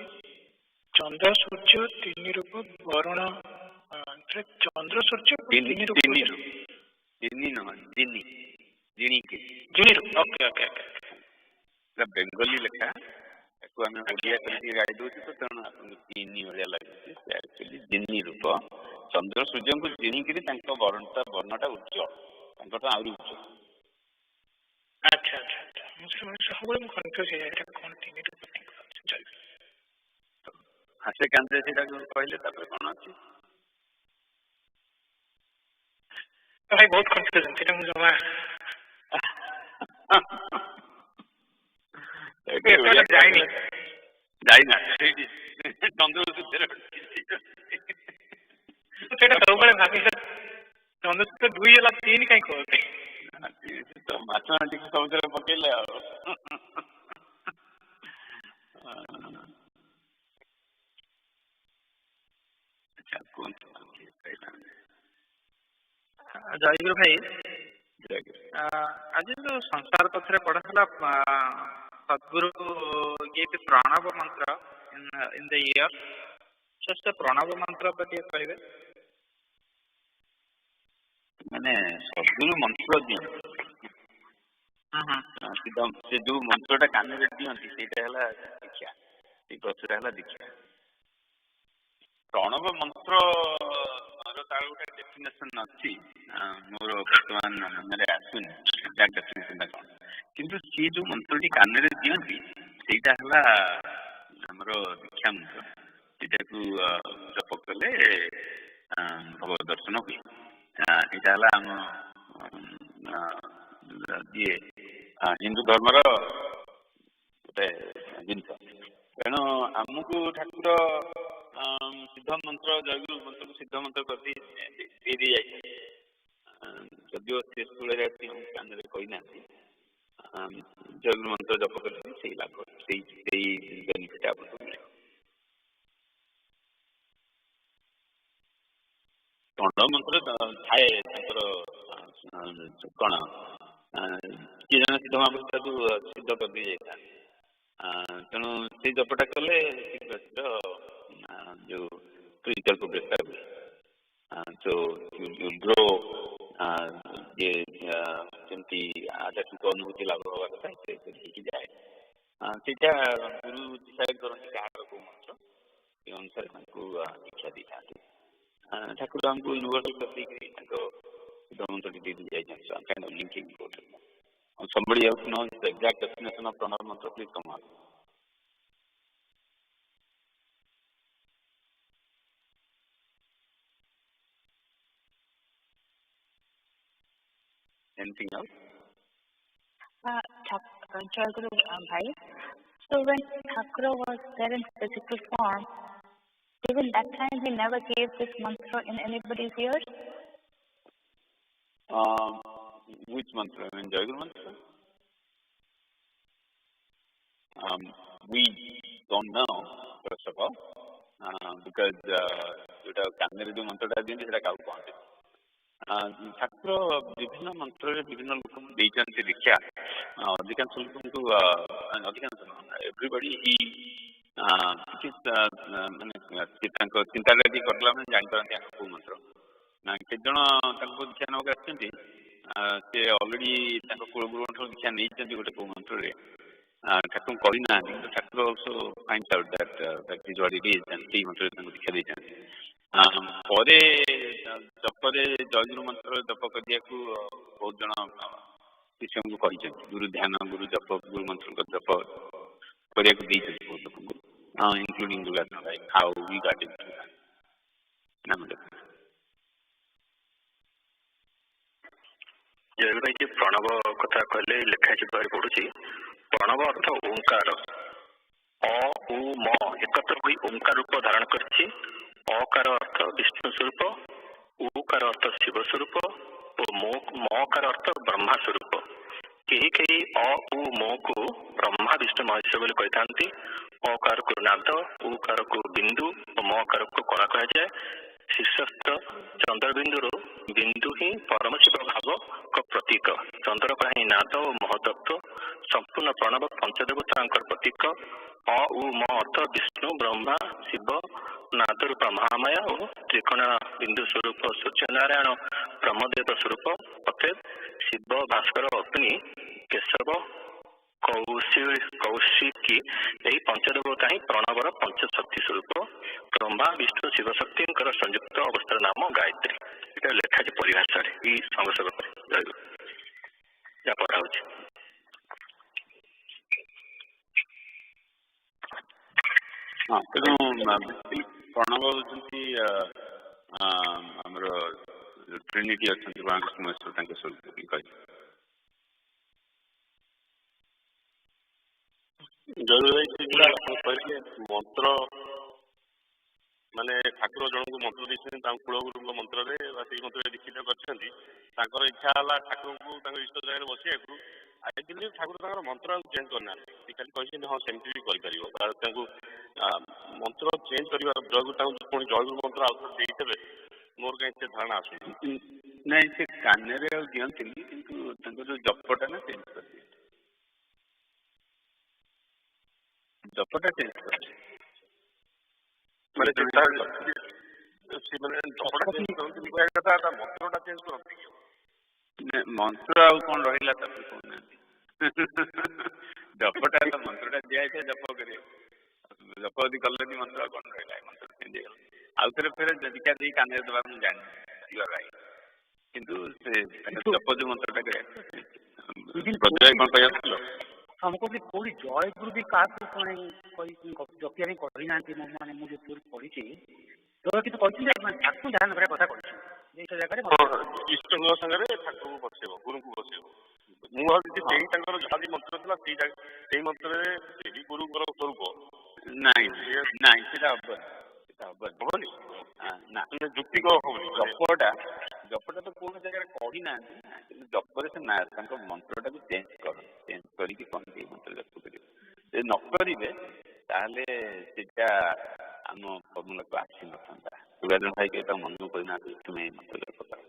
S2: चंद्र सूर्य तीन रूप वरुण चंद्र सूर्य तीन रूप ओके ओके
S7: बेंगली लेखा आम ओडिया गाई दौर तो तेणु तीन भाया लगे एक्चुअली जिनी रूप चंद्र सूर्य को जिणिकी वर्णटा उज्जवल आहरी उज्जवल
S2: अच्छा अच्छा अच्छा सब कन्फ्यूज कौन तीन रूप
S7: हास्य कांते से कहले कौन अच्छी
S2: भाई बहुत कन्फ्यूजन से जमा
S7: जाइना चंद्र सूर्य
S2: सब भाभी चंद्र सूर्य दुई है तीन कहीं कहते
S7: तो मैथमेटिक्स समुद्र पकेले अच्छा कौन
S2: जयगुरु भाई आज जो संसार पथरे पढ़ा सदगुरु ये प्रणव मंत्र इन
S8: in the year? Just a pranava mantra but you କହିବେ
S7: ମାନେ ସଦ୍ଗୁରୁ ମନ୍ତ୍ର ଦିଅନ୍ତି ସେ ଯୋଉ ମନ୍ତ୍ରଟା କାନରେ ଦିଅନ୍ତି ସେଇଟା ହେଲା ଦୀକ୍ଷା, ସେଇ ଗଛଟା ହେଲା ଦୀକ୍ଷା। ପ୍ରଣବ ମନ୍ତ୍ର ତାର ଗୋଟେ ଡେଫିନେସନ ଅଛି, ମୋର ବର୍ତ୍ତମାନ ମନରେ ଆସୁନି ଏକ୍ସାକ୍ଟ ଡେଫିନେସନଟା କ'ଣ, କିନ୍ତୁ ସିଏ ଯୋଉ ମନ୍ତ୍ରଟି କାନରେ ଦିଅନ୍ତି ସେଇଟା ହେଲା ଆମର ଦୀକ୍ଷା ମନ୍ତ୍ର। ସେଇଟାକୁ ଜପ କଲେ ଭଗବତ ଦର୍ଶନ ହୁଏ। ଏଇଟା ହେଲା ଆମ ଇଏ ହିନ୍ଦୁ ଧର୍ମର ଗୋଟେ ଜିନିଷ। ତେଣୁ ଆମକୁ ଠାକୁର ସିଦ୍ଧ ମନ୍ତ୍ର ଜୟଗୁରୁ ମନ୍ତ୍ରକୁ ସିଦ୍ଧ ମନ୍ତ୍ର କରି ଦେଇ ଯାଇଛନ୍ତି, ଯଦିଓ ସେ ସ୍ଥୂଳରେ ଆସି ଆମ କାନରେ କହିନାହାନ୍ତି। ଜୟଗୁରୁ ମନ୍ତ୍ର ଜପ କଲେ ସେଇ ଲାଭ, ସେଇ ବେନିଫିଟ୍ ଆପଣଙ୍କୁ ମିଳିବ। ପ୍ରଣବ ମନ୍ତ୍ର ଥାଏ ତାଙ୍କର କ'ଣ, କିଏ ଜଣେ ସିଦ୍ଧ ମହାପୁରୁଷ ତାକୁ ସିଦ୍ଧ କରିଦେଇ ଯାଇଥାନ୍ତି। ତେଣୁ ସେଇ ଜପଟା କଲେ ଶୀଘ୍ର ଶୀଘ୍ର ଯୋଉ ସ୍ପିରିଚୁଆଲ ପ୍ରୋଗ୍ରେସଟା ହୁଏ। ସୋ ୟୁ ଗ୍ରୋ, ଯେମିତି ଆଧ୍ୟାତ୍ମିକ ଅନୁଭୂତି ଲାଭ ହେବା କଥା ହେଇକି ଯାଏ। ସେଇଟା ଗୁରୁ ଡିସାଇଡ୍ କରନ୍ତି କାହାର କୋଉ ମନ୍ତ୍ର, ସେ ଅନୁସାରେ ତାଙ୍କୁ ଦୀକ୍ଷା ଦେଇଥାନ୍ତି। ଠାକୁର ଆମକୁ ୟୁନିଭର୍ସାଲ କରିଦେଇକି ତାଙ୍କ ସିଦ୍ଧ ମନ୍ତ୍ରଟି ଦେଇ ଯାଇଛନ୍ତି। So I'm kind of linking both of them. Somebody else knows the exact definition of pranava mantra, please come on. Anything else?
S4: Jayaguru Bhai, so when Thakura was there in physical form, even that time he never gave this mantra in anybody's ears?
S7: Which mantra? I mean, Jayaguru mantra? We don't know, first of all, because ଯୋଉଟା କାନରେ ଯୋଉ ମନ୍ତ୍ରଟା ଦିଅନ୍ତି ସେଟା କାହାକୁ କହନ୍ତି। ଠାକୁର ବିଭିନ୍ନ ମନ୍ତ୍ରରେ ବିଭିନ୍ନ ଲୋକଙ୍କୁ ଦେଇଛନ୍ତି ଦୀକ୍ଷା। ଅଧିକାଂଶ ଲୋକଙ୍କୁ ଅଧିକାଂଶ ଏଭ୍ରିବଡି ମାନେ ତାଙ୍କ ଚିନ୍ତାଧାରା ଟିକେ କରିଦେଲା ମାନେ ଜାଣିପାରନ୍ତି ଆଙ୍କ କୋଉ ମନ୍ତ୍ର। କେତେ ଜଣ ତାଙ୍କୁ ଦୀକ୍ଷା ନେବାକୁ ଆସିଛନ୍ତି, ସେ ଅଲରେଡି ତାଙ୍କ କୁଳଗୁରୁଙ୍କଠୁ ଦୀକ୍ଷା ନେଇଛନ୍ତି ଗୋଟେ କୋଉ ମନ୍ତ୍ରରେ, ଠାକୁରଙ୍କୁ କହିନାହାନ୍ତି, କିନ୍ତୁ ଠାକୁର also find out that is what it is, ସେଇ ମନ୍ତ୍ରରେ ତାଙ୍କୁ ଦୀକ୍ଷା ଦେଇଛନ୍ତି। ପରେ ଜପରେ ଜୟଗୁରୁ ମନ୍ତ୍ର ଜପ କରିବାକୁ ବହୁତ ଜଣ ଶିଷ୍ୟଙ୍କୁ କହିଛନ୍ତି, ଗୁରୁ ଧ୍ୟାନ, ଗୁରୁ ଜପ, ଗୁରୁ ମନ୍ତ୍ରଙ୍କ ଜପ କରିବାକୁ ଦେଇଛନ୍ତି ବହୁତ ଲୋକଙ୍କୁ, including how we got into ନାମ ଜପ।
S5: ଭାଇ ଯେ ପ୍ରଣବ କଥା କହିଲେ ଲେଖା ଯିବାରେ ପଡୁଛି, ପ୍ରଣବ ଅର୍ଥ ଓଙ୍କାର, ଅ ଉ ମ ଏକତ୍ର ହୋଇ ଓଙ୍କାର ରୂପ ଧାରଣ କରିଛି। ଅକାର ଅର୍ଥ ବିଷ୍ଣୁ ସ୍ୱରୂପ, ଉକାର ଅର୍ଥ ଶିବ ସ୍ୱରୂପ ଓ ମକାର ଅର୍ଥ ବ୍ରହ୍ମା ସ୍ୱରୂପ। କେହି କେହି ଅ ଉ ମକୁ ବ୍ରହ୍ମା ବିଷ୍ଣୁ ମହେଶ୍ୱର ବୋଲି କହିଥାନ୍ତି। ଅକାରକୁ ନାଦ, ଉକାରକୁ ବିନ୍ଦୁ ଓ ମକାରକୁ କଳା କୁହାଯାଏ। ଶୀର୍ଷସ୍ଥ ଚନ୍ଦ୍ରବିନ୍ଦୁରୁ ବିନ୍ଦୁ ହିଁ ପରମଶିବ ଭାବକ ପ୍ରତୀକ। ଚନ୍ଦ୍ରକଳା ହିଁ ନାଦ ଓ ମହତତ୍ଵ। ସମ୍ପୂର୍ଣ୍ଣ ପ୍ରଣବ ପଞ୍ଚଦେବତାଙ୍କର ପ୍ରତୀକ। ଅ ଉ ମ ଅର୍ଥ ବିଷ୍ଣୁ, ବ୍ରହ୍ମା, ଶିବ, ନାଦରୂପ ମହାମାୟା ଓ ତ୍ରିକୋଣ ବିନ୍ଦୁ ସ୍ୱରୂପ ସୂର୍ଯ୍ୟନାରାୟଣ ବ୍ରହ୍ମଦେବ ସ୍ୱରୂପ। ଅତଏବ ଶିବ, ଭାସ୍କର, ଅଗ୍ନି, କେଶବ, କୌଶିକୀ ଏହି ପଞ୍ଚଦେବତା ହିଁ ପ୍ରଣବର ପଞ୍ଚଶକ୍ତି ସ୍ୱରୂପ। ବ୍ରହ୍ମା, ବିଷ୍ଣୁ, ଶିବ ଶକ୍ତିଙ୍କର ସଂଯୁକ୍ତ ଅବସ୍ଥାର ନାମ ଗାୟତ୍ରୀ। ଏଇଟା ଲେଖାଛି ପରିଭାଷାରେ ଏଇ ସଂଘସେବକରେ ଯାହା ପଢା ହଉଛି।
S7: ତେଣୁ ପ୍ରଣବ ହେଉଛନ୍ତି ଆମର ଟ୍ରିନିଟି ଅଛନ୍ତି, ବ୍ରହ୍ମା ମହେଶ୍ୱର ତାଙ୍କ ସ୍ୱରୂପ କହିଲେ।
S9: କହିଲେ ମନ୍ତ୍ର ମାନେ ଠାକୁର ଜଣଙ୍କୁ ମନ୍ତ୍ର ଦେଇଛନ୍ତି, ତାଙ୍କ କୁଳଗୁରୁଙ୍କ ମନ୍ତ୍ରରେ ବା ସେଇ ମନ୍ତ୍ରରେ ଦୀକ୍ଷିତ କରିଛନ୍ତି। ତାଙ୍କର ଇଚ୍ଛା ହେଲା ଠାକୁରଙ୍କୁ ତାଙ୍କ ଇଷ୍ଟ ଜାଗାରେ ବସିବାକୁ। ଆଜିକାଲି ଠାକୁର ତାଙ୍କର ମନ୍ତ୍ର ଆଉ ଚେଞ୍ଜ କରିନାହାନ୍ତି, ସେ ଖାଲି କହିଛନ୍ତି ହଁ ସେମିତି ବି କରିପାରିବ। ତାଙ୍କୁ ମନ୍ତ୍ର ଚେଞ୍ଜ କରିବା ଜୟଗୁରୁ ତାଙ୍କୁ ପୁଣି ଜୟଗୁରୁ ମନ୍ତ୍ର ଆଉ ଥରେ ଦେଇଦେବେ, ମୋର କାହିଁ ଏତେ ଧାରଣା ଆସୁନି।
S7: ନାଇଁ, ସେ କାନରେ ଆଉ ଦିଅନ୍ତିନି, କିନ୍ତୁ ତାଙ୍କର ଯୋଉ ଜପଟା ନା ଚେଞ୍ଜ କରିଦିଅନ୍ତି, ଜପଟା ଚେଞ୍ଜ କରିଦିଅନ୍ତି।
S9: ମାନେ ଚିନ୍ତା ସେମାନେ ଜପଟା ଚେଞ୍ଜ କରନ୍ତି କହିବା କଥା ତା ମନ୍ତ୍ରଟା ଚେଞ୍ଜ କରନ୍ତି କି?
S7: ମନ୍ତ୍ର ଆଉ କଣ ରହିଲା ତାକୁ କହୁନାହାନ୍ତି। ଜପଟା ତ ମନ୍ତ୍ରଟା ଦିଆହେଇଥାଏ ଜପ କରିବେ, ଜପ ଯଦି କଲେନି ମନ୍ତ୍ର ଆଉ କଣ ରହିଲା, ମନ୍ତ୍ର ଚେଞ୍ଜ ହେଇଗଲା। ଆଉ ଥରେ ଫେରେ ଦୀକ୍ଷା ଦେଇ କାନରେ ଦେବା ମୁଁ ଜାଣିନି, କିନ୍ତୁ ସେ ଜପ ଯୋଉ ମନ୍ତ୍ରଟା କରିବା କଣ କହିବାକୁ
S10: हम कहते कोई जय गुरु भी काकु कोने कोई जपिया नहीं कहि नांती मो माने मु जो पढी छी तो कितो कहछि जे ठाकुर ध्यान करे कथा कहछि जे जगह रे
S9: इष्टଙ୍କ संगे ठाकुरଙ୍କୁ ବସେଇବ, ଗୁରୁଙ୍କୁ ବସେଇବ। ମୁଁ ଭାବୁଛି ସେଇ ତାଙ୍କର ଯାହା ବି ମନ୍ତ୍ର ଥିଲା ସେଇ ମନ୍ତ୍ରରେ ସେଇ ଗୁରୁଙ୍କର ସ୍ୱରୂପ
S7: ନାଇଁ ନାଇଁ ସେଟା ହବନି ନା
S9: ଯୁକ୍ତିକ ହବନି।
S7: ଜପଟା ତ କୋଉ ଜାଗାରେ କହିନାହାନ୍ତି, କିନ୍ତୁ ଜପରେ ସେ ନା ତାଙ୍କ ମନ୍ତ୍ରଟାକୁ ଚେଞ୍ଜ କରିକି କହନ୍ତି ଏଇ ମନ୍ତ୍ର ଜପ କରିବେ। ଯଦି ନ କରିବେ ତାହେଲେ ସେଟା ଆମ ଫର୍ମୁଲାକୁ ଆସିନଥାନ୍ତା। ସୁରାଜନ ଭାଇ କେବେ ତାଙ୍କ ମନକୁ କହିନାହାନ୍ତି ତୁମେ ଏଇ ମନ୍ତ୍ର ଜପ କର,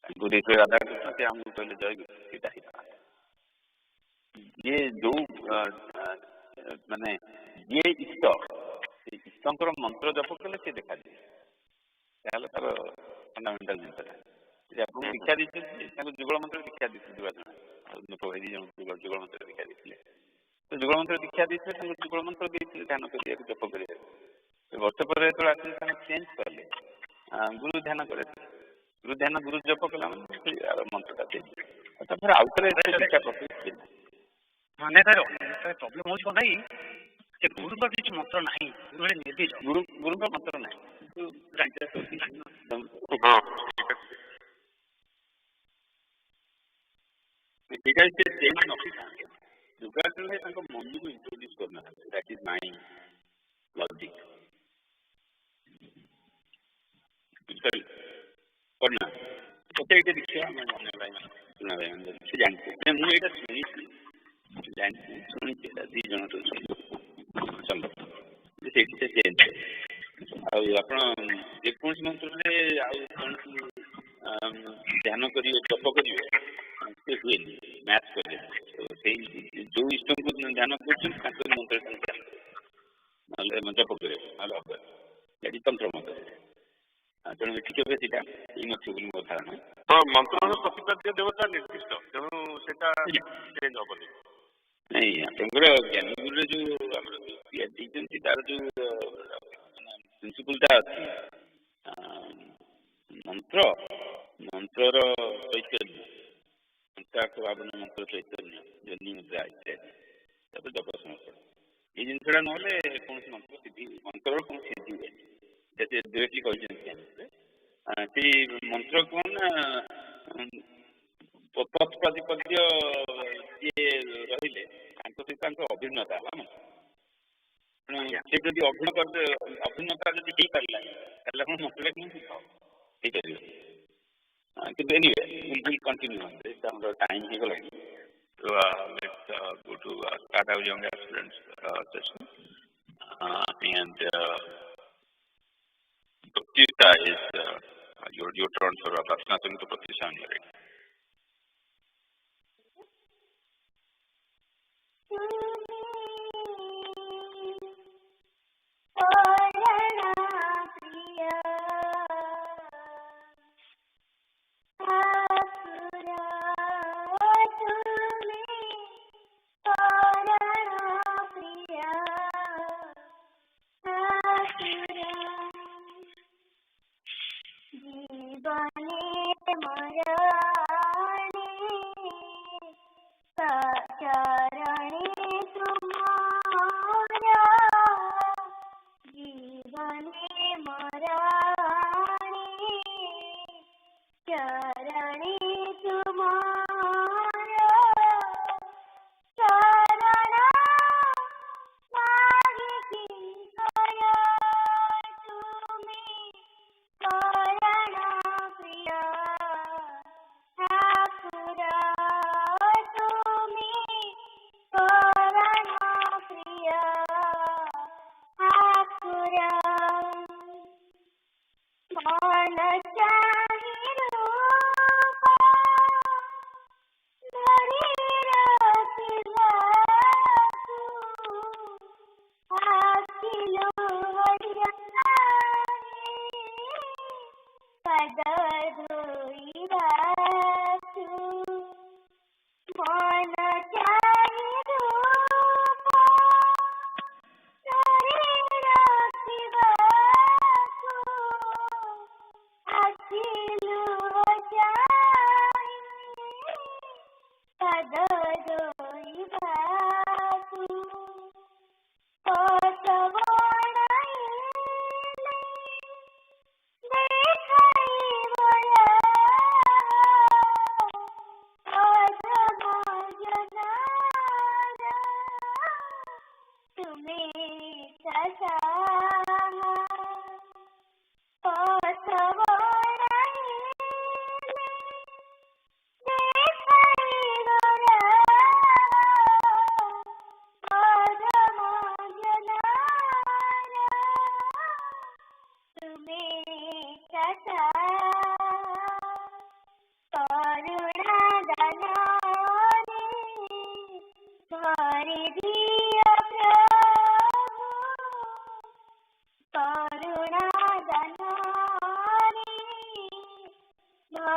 S7: ତାଙ୍କୁ ଦେଇଥିଲେ ରାଧାକୃଷ୍ଣ, ସେ ଆମକୁ କହିଲେ ଜୟ ଗୁରୁ, ସେଇଟା ହେଇଥାନ୍ତା। ଯିଏ ଯୋଉ ମାନେ ଯିଏ ଇଷ୍ଟ, ସେ ଇଷ୍ଟଙ୍କର ମନ୍ତ୍ର ଜପ କଲେ ସେ ଦେଖାଯିବ, ତାହେଲେ ତାର ଫଣ୍ଡାମେଣ୍ଟାଲ ଜିନିଷଟା। ସେ ଆପଣଙ୍କୁ ଦୀକ୍ଷା ଦେଇଛନ୍ତି, ତାଙ୍କୁ ଯୁଗଳ ମନ୍ତ୍ର ଦୀକ୍ଷା ଦେଇଥିଲେ ଦୁରାଜନ ଯୁଗଳ ମନ୍ତ୍ର ଦୀକ୍ଷା ଦେଇଥିଲେ, ତ ଯୁଗଳ ମନ୍ତ୍ର ଦୀକ୍ଷା ଦେଇଥିଲେ, ତାଙ୍କୁ ଯୁଗଳ ମନ୍ତ୍ର ଦେଇଥିଲେ ଧ୍ୟାନ କରିବାକୁ, ଜପ କରିବାକୁ। ବର୍ଷ ପରେ ଯେତେବେଳେ ଆସିଲେ ତାଙ୍କୁ ଚେଞ୍ଜ କଲେ, ଗୁରୁ ଧ୍ୟାନ କରେ, ଗୁରୁ ଧ୍ୟାନ ଗୁରୁ ଜପ କଲା ମାନେ ମନ୍ତ୍ରଟା ଚେଞ୍ଜ। ତାପରେ ଆଉ ଥରେ ଦୀକ୍ଷା ପ୍ରକ୍ରିୟା
S10: ମାନେ ତାର ପ୍ରୋବ୍ଲେମ ହଉଛି କଣ ଭାଇ, ସେ ଗୁରୁଙ୍କର କିଛି ମନ୍ତ୍ର ନାହିଁ, ଗୁରୁ ନିର୍ଦ୍ଦେଶ,
S7: ଗୁରୁଙ୍କ ମନ୍ତ୍ର ନାହିଁ। ସେଇଟା ସେ ଚେଞ୍ଜ ନଥାନ୍ତି, ଯୋଗାସନ ତାଙ୍କ ମନକୁ ଇଣ୍ଟ୍ରୋଡ୍ୟୁସ କରୁନାହାନ୍ତି। That is my logic. କରୁନା ମୋତେ ଏଇଟା ଦେଖିବା ଆମେ ମନେ ଭାଇ ଶୁଣା ଭାଇ ସେ ଜାଣିଛୁ, ମୁଁ ଏଇଟା ଶୁଣିଛି ଏଇଟା 2 ଜଣଠୁ ସେଇଠି ସେ ଚେଞ୍ଜ। ଆଉ ଆପଣ ଯେକୌଣସି ମନ୍ତ୍ରରେ ଆଉ କୌଣସି ଧ୍ୟାନ କରିବେ, ଜପ କରିବେ, ସେ ହୁଏନି, ମ୍ୟାଚ୍ କରିବେନି। ସେଇ ଯୋଉ ଇଷ୍ଟଙ୍କୁ ଧ୍ୟାନ କରୁଛନ୍ତି ତାଙ୍କ ମନ୍ତ୍ର ଧ୍ୟାନ ନହେଲେ ଜପ କରିବେ, ନହେଲେ ହବ ଏଠି ତନ୍ତ୍ର ମନ୍ତ୍ର। ତେଣୁ ଏଠି କେବେ ସେଇଟା ହେଇନଥିବ ବୋଲି ମୋ ଧାରଣା।
S9: ହଁ, ମନ୍ତ୍ରର ପ୍ରତିପାଦ୍ୟ ଦେବତା ନିର୍ଦ୍ଦିଷ୍ଟ, ତେଣୁ ସେଟା ଚେଞ୍ଜ ହବନି।
S7: ନାଇଁ, ଆପଣଙ୍କର ଜ୍ଞାନଗୁରୁରେ ଯୋଉ ଆମର ଦେଇଛନ୍ତି ତାର ଯୋଉ ପ୍ରିନ୍ସିପଲଟା ଅଛି, ମନ୍ତ୍ରର ଚୈତନ୍ୟ, ମନ୍ତ୍ରାର୍ଥ ଭାବନ ମନ୍ତ୍ର ଚୈତନ୍ୟ, ଜନ୍ମ ମୁଦ୍ରା ଇତ୍ୟାଦି, ତାପରେ ଜପ ସମସ୍ତ ଏଇ ଜିନିଷଟା ନହେଲେ କୌଣସି ମନ୍ତ୍ରର କୌଣସି ସିଦ୍ଧି ହୁଏନି। ସେ ଡିରେକ୍ଟଲି କହିଛନ୍ତି ସେଇ ମନ୍ତ୍ର କଣ ନା ପ୍ରତିପଦ୍ୟ ଯିଏ ରହିଲେ ତାଙ୍କ ସହିତ ତାଙ୍କ ଅଭିନ୍ନତା ହେଲା ନା। ସେ ଯଦି ଅଭିନ୍ନତା ଯଦି ହେଇପାରିଲା ତାହେଲେ ଆପଣ ମନ୍ତ୍ରଟା କେମିତି ହେଇପାରିବ। କିନ୍ତୁ ଏନିୱେ ୱିଲ୍ କଣ୍ଟିନ୍ୟୁ ଆମର ଟାଇମ୍ ହେଇଗଲାଣି। So let's go to start our young students session, and Pratishtha is your turn for Prashna Sangha Pratishtha.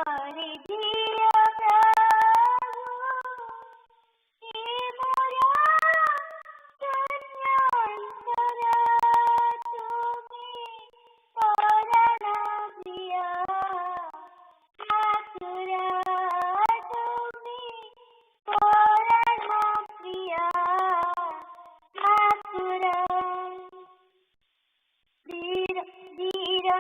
S3: तुम्हारे जिया प्रभु हे मोरा कन्यांतरा तुम्हें पराना प्रिया ठाकुरा तुम्हें पराना प्रिया ठाकुरा धीर धीर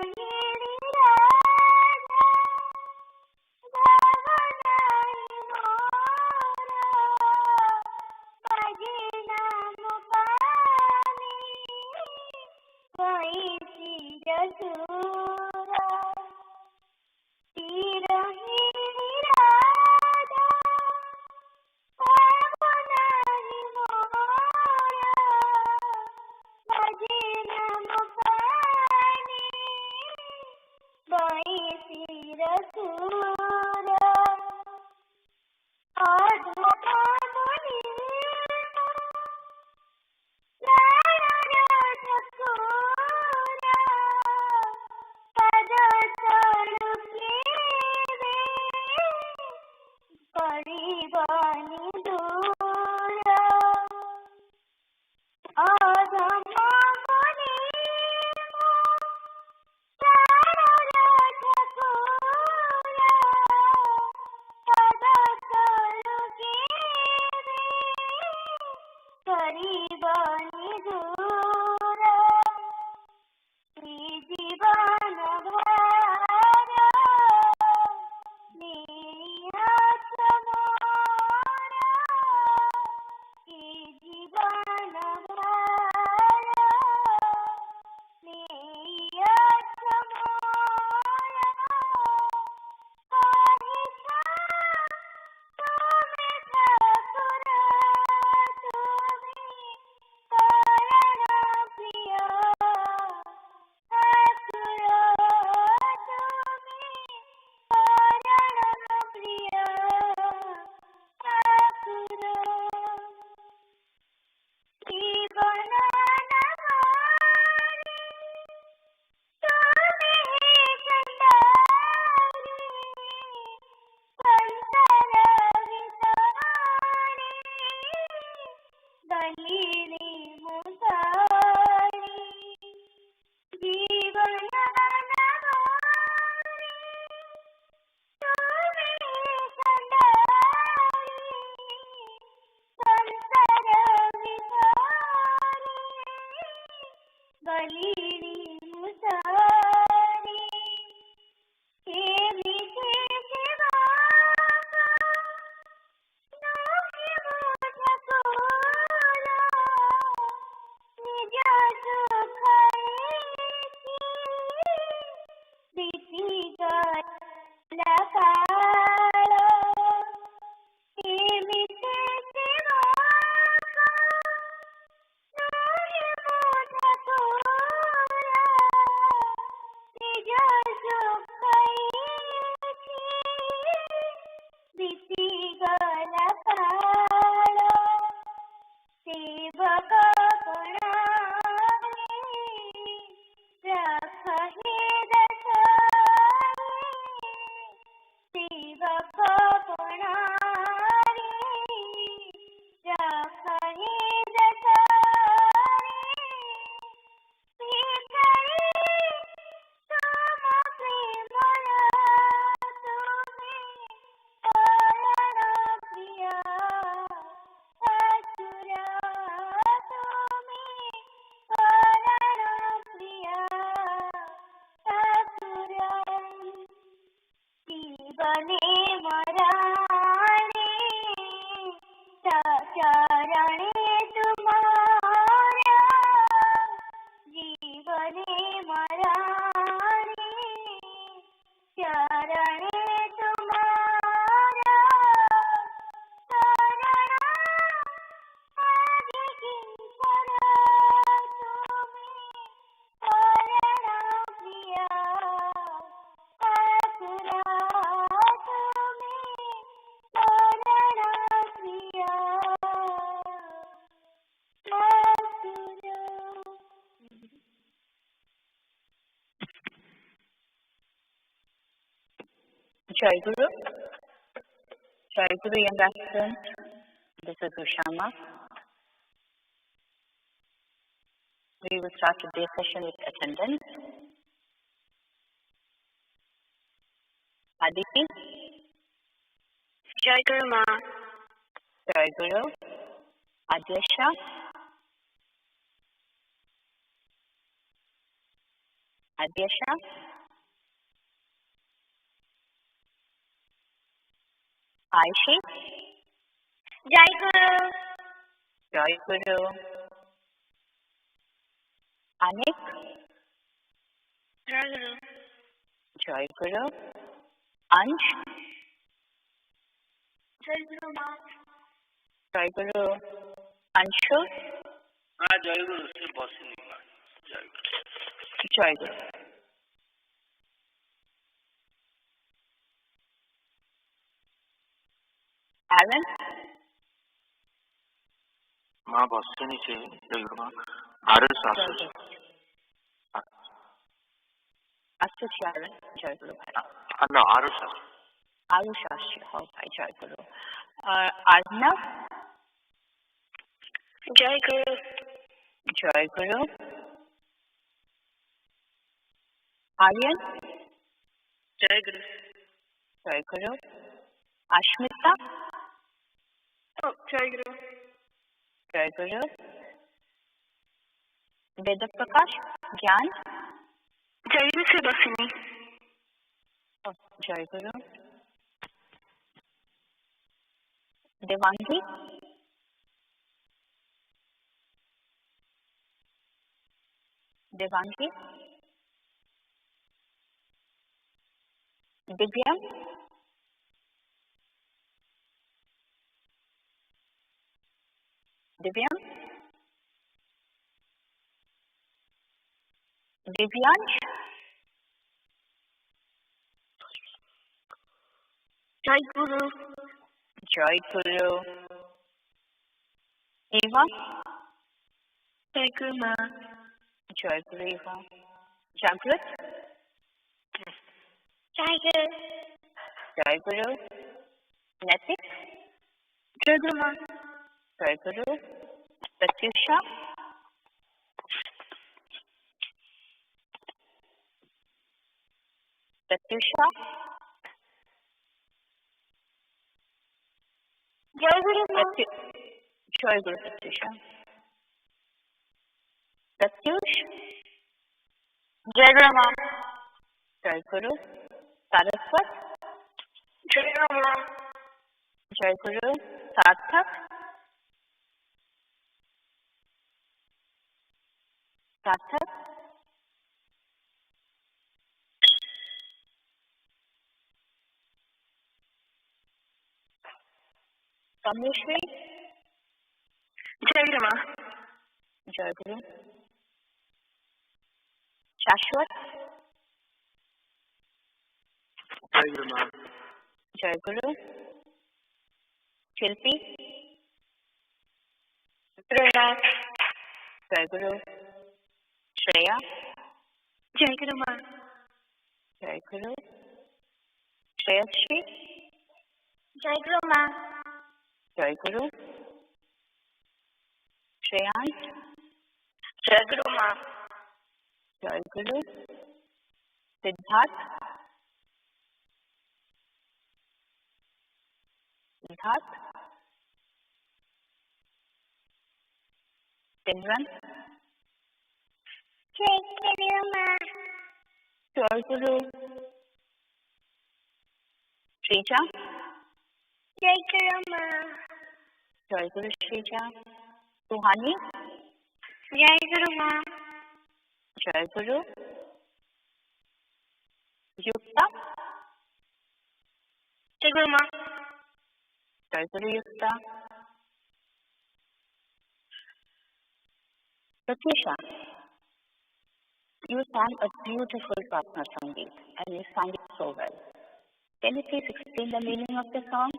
S4: Jai Guru. Jai Guru, young aspirant. This is Ushama. We will start today's session with attendance. Aditi.
S6: Jai Guru Ma.
S4: Jai Guru. Adyasha. Adyasha. Aishi.
S3: Jai Guru.
S4: Jai Guru. Anik.
S3: Jai Guru.
S4: Jai Guru. Ansh.
S3: Jai Guru Ma.
S4: Jai Guru. Anshu.
S2: जय गुरु से बसनी जय गुरु
S4: Jai Guru. Alan.
S8: माँ बसनी से जय गुरु माँ Aarush आशुष
S4: Astuti Alan. Jai Guru.
S8: no Aarush
S4: Arush Ashi. Oh, bhai. Jai Guru. Arnav.
S6: Jai Guru.
S4: Jai Guru. Aryan.
S6: Jai Guru.
S4: Jai Guru. Ashmita.
S6: Oh, Jai Guru.
S4: Jai Guru. Veda Prakash. Gyan.
S6: Jai Guru से बसनी.
S4: Oh, Jai Guru. Devangi. Devangi. Divyam. Divyam. Divyansh.
S3: Jai Guru.
S4: Jai Guru. Eva.
S6: Jai Guru Ma.
S4: Jai Guru Eva. Jagrat.
S3: Jai Guru.
S4: Jai Guru. Natik.
S3: Jai Guru Ma.
S4: Jai Guru. Pratyusha. Pratyusha.
S3: Jai Guru Ma.
S4: Jai Guru Pratyusha. Pratyush.
S3: Jai Guru Ma.
S4: Jai Guru. Saraswat.
S3: Jai Guru Ma.
S4: Jai Guru. Sarthak. Sarthak. Kameshwari.
S6: Jai Guru Ma.
S4: Jai Guru. Shashwat.
S8: जय गुरु माँ
S4: Jai Guru. Shilpi.
S6: Pranath.
S4: Jai Guru. Shreya.
S6: Jai Guru Ma.
S4: Jai Guru. Shreyashri.
S3: Jai Guru Ma.
S4: Jai Guru. Shreyans.
S6: Jai Guru Ma.
S4: Jai Guru. Siddharth. Siddharth. Simran.
S3: Jai Guru Ma.
S4: Jai Guru. Shrija.
S3: Jai Guru Ma.
S4: Jai Guru Shrija. Ruhani.
S3: Jai Guru Ma.
S4: Jai Guru. Yukta.
S3: Jai Guru Ma.
S4: Jai Guru Yukta. Pratyusha, you sang a beautiful Prarthana Sangeet and you sang it so well. Can you please explain the meaning of the song?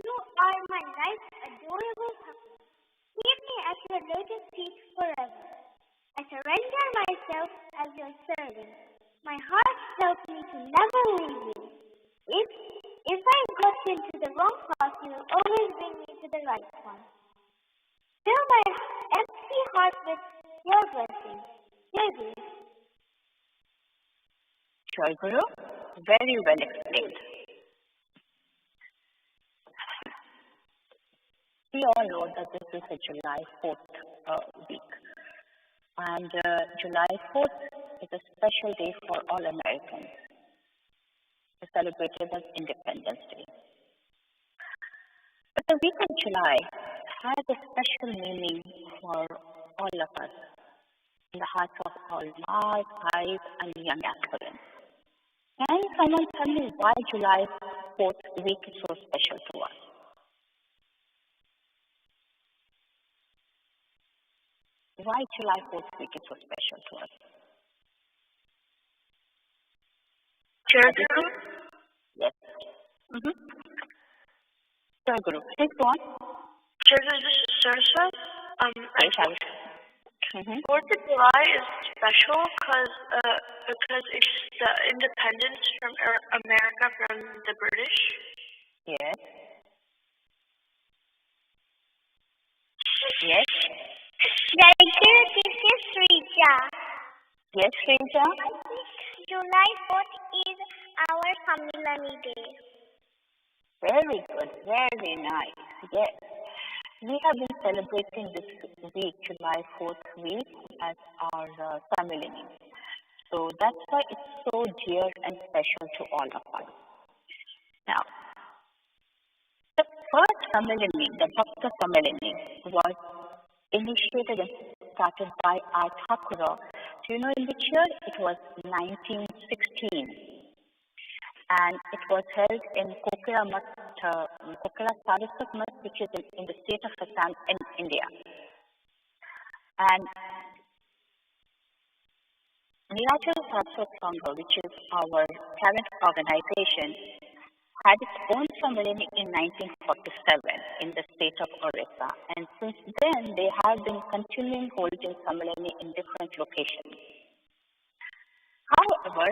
S3: You are my life's adorable puppy. Keep me at your lotus feet forever. I surrender myself as your servant. My heart tells me to never leave you. If I got into the wrong path, you will always bring me to the right one. Fill my empty heart with your blessings. Jai Guru.
S4: Jai Guru, very well explained. We all know that this is a July 4th week. And July 4th is a special day for all Americans. It's celebrated as Independence Day. But the week of July has a special meaning for all of us, in the hearts of all Mars, guys, and young aspirants. Can someone tell me why July 4th week is so special to us? Why July 4th week is so special to us?
S3: Jai Guru?
S4: Yes. Jai Guru, please go on.
S3: Jai Guru, this is Saraswati.
S4: Mm-hmm.
S3: 4th of July is special because it's the independence from America from the British.
S4: Yes. Yes.
S3: Jai Guru, this is Rija.
S4: Yes, Rija.
S3: I think July 4th is our Samilani Day.
S4: Very good, very nice. Yes. We have been celebrating this week, July 4th week, as our Samilani. So that's why it's so dear and special to all of us. Now, the first Samilani, the Bhakta Samilani, was initiated and started by our Thakura. Do you know in which year? It was 1916. And it was held in Kokila Saraswata Sangha, which is in the state of Assam in India. And Saraswata Sangha, which is our parent organization, had its own Samilani in 1947 in the state of Orissa. And since then, they have been continuing holding Samilani in different locations. However,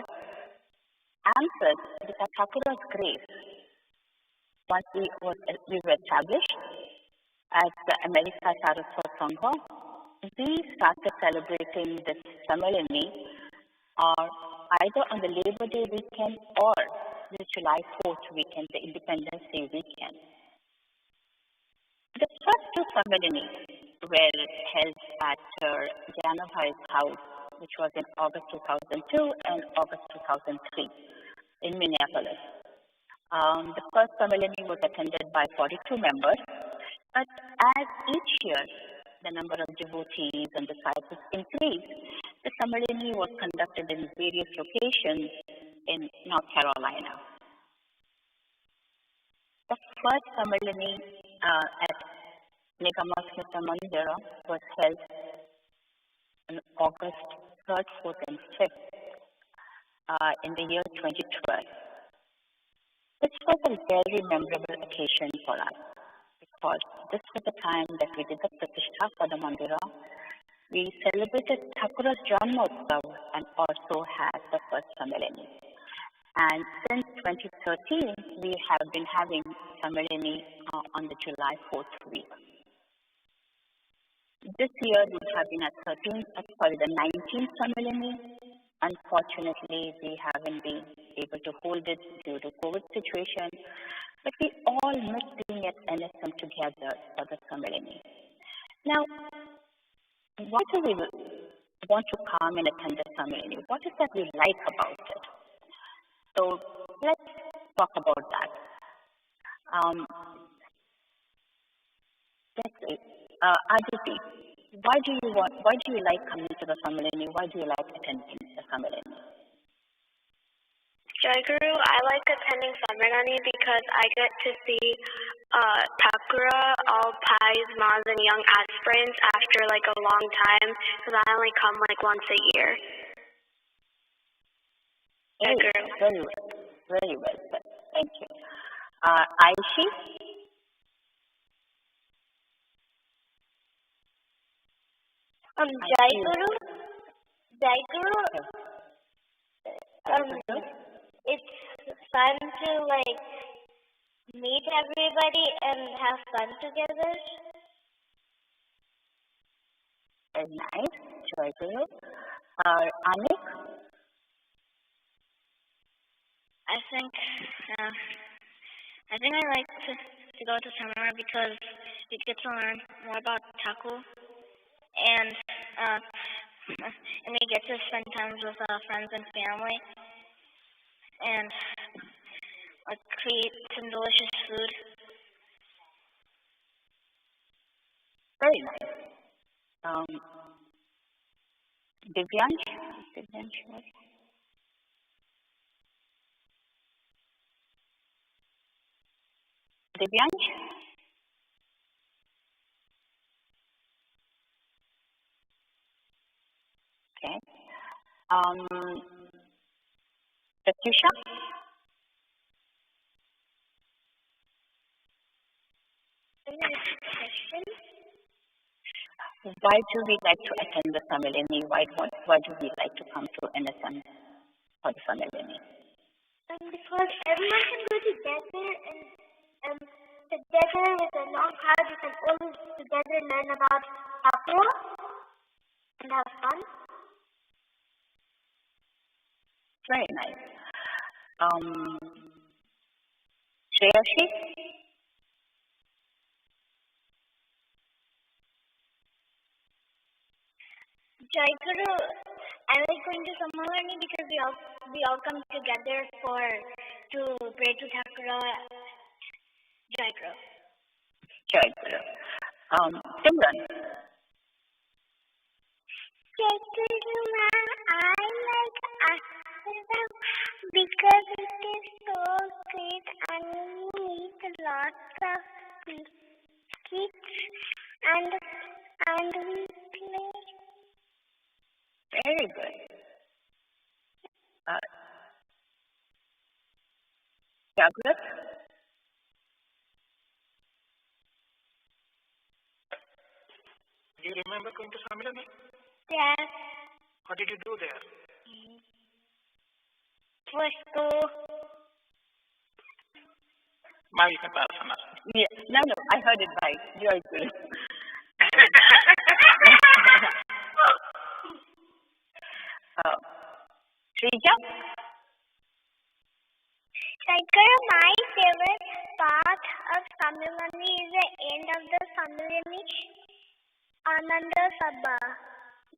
S4: answered with our Thakura's grace, once we were established as the America Saraswata Sangha, we started celebrating this Samilani either on the Labor Day weekend or the July 4th weekend, the Independence Day weekend. The first two Samilani were held at Janabhai's house, which was in August 2002 and August 2003 in Minneapolis. The first Samilani was attended by 42 members, but as each year the number of devotees and disciples increased, the Samilani was conducted in various locations in North Carolina. The first Samilani at Nigam Mandira was held on August 3rd, 4th, and 5th in the year 2012. This was a very memorable occasion for us because this was the time that we did the Pratishtha for the Mandira. We celebrated Thakura's Janmotsav and also had the first Samilani. And since 2013, we have been having Samilani on the July 4th week. This year would have been the 19th Samilani. Unfortunately, we haven't been able to hold it due to COVID situation, but we all miss being at NSM together for the Samilani. Now, why do we want to come and attend the Samilani? What is that we like about it? So let's talk about that. Aditi, why do you like coming to the Samilani? Why do you like attending the Samilani?
S3: Jai Guru, I like attending Samilani because I get to see Thakura, all Pais, Mas, and young aspirants after like a long time because I only come like once a year. Jai Guru.
S4: Very well. Very well said. Thank you. Aishi?
S3: Jai Guru. Jaiguru, it's fun to like meet everybody and have fun together.
S4: Very nice. Joy Guru. Anik?
S11: I think I like to go to seminar because we get to learn more about Thakur, and we get to spend time with friends and family, and like create some delicious food.
S4: Very nice. Divyansh? Divyansh? Okay. Pratyusha? Why do we like to attend the Samilini? Why do we like to come to NSM for the Samilini?
S3: Because everyone can go together and together with a long crowd, you can always together learn about Thakur and have fun.
S4: Very nice. Shreyashi?
S11: Jaiguru, I like going to Sammalani because we all come together to pray to Thakur. Jaiguru.
S4: Jaiguru. Simran?
S3: Jaiguru, I like Ashram because it is so great and we meet lots of kids and we play.
S4: Very good. Jagat?
S8: Do you remember going to Samilani?
S3: Yes.
S8: What did you do there?
S3: For school.
S8: Malika Prasana.
S4: Yeah. No, I heard it right. Joy Guru. Shrija?
S3: Jaiguru, my favorite part of Samilani is the end of the Samilani Ananda Sabha.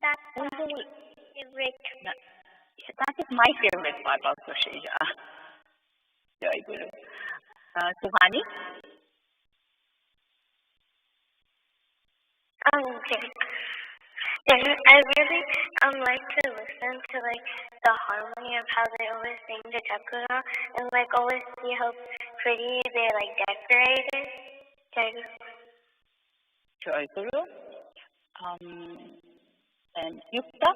S3: That's my favorite.
S4: That is my favorite part also, Shrija. Joy Guru. Suhani?
S11: Okay. And I really like to listen to like the harmony of how they always sing the Thakur and like always see how pretty they like decorate it.
S4: Joy Guru. And Yukta?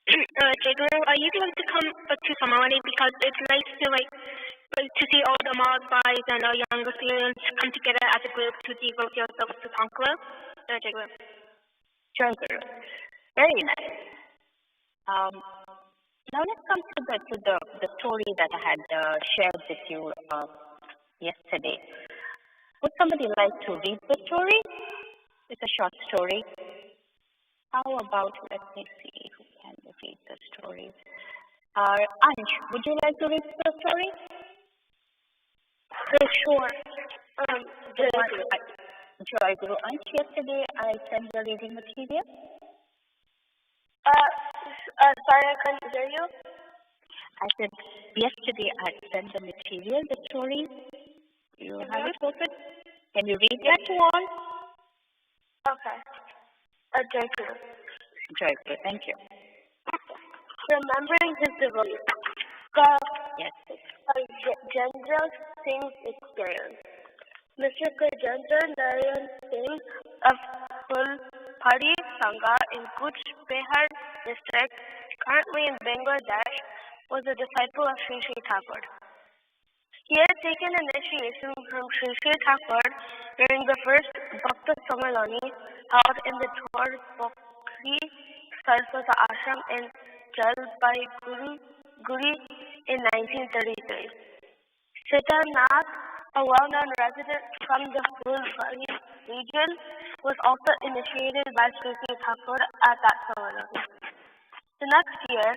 S6: Jaiguru, I usually like to come to Sammalani because it's nice to to see all the Madhbais and our younger students come together as a group to devote yourselves to Thakur. Jaiguru.
S4: Joy Guru. Very nice. Now let's come to the story that I had shared with you yesterday. Would somebody like to read the story? It's a short story. How about, let me see who can read the story. Ansh, would you like to read the story?
S11: Sure.
S4: Joy Guru. Ansh, yesterday I sent the reading material.
S11: Sorry, I couldn't hear you.
S4: I said yesterday I sent the material, the story. You have it open? Can you read that one?
S11: Okay. Jaiguru.
S4: Joy Guru, thank you.
S11: Remembering his devotees.
S4: Yes.
S11: Gajendra Singh's experience. Mr. Gajendra Narayan Singh of Paribrajakacharya Sangha in Kuch Behar district, currently in Bangladesh, was a disciple of Sri Sri Thakur. He had taken initiation from Sri Sri Thakur during the first Bhakta Sammalani held in the Tor Pokhri Saraswata Ashram in Jalpaiguri in 1933. Siddharnath, a well-known resident from the Fulbari region, was also initiated by Sri Thakur at that ceremony. The next year,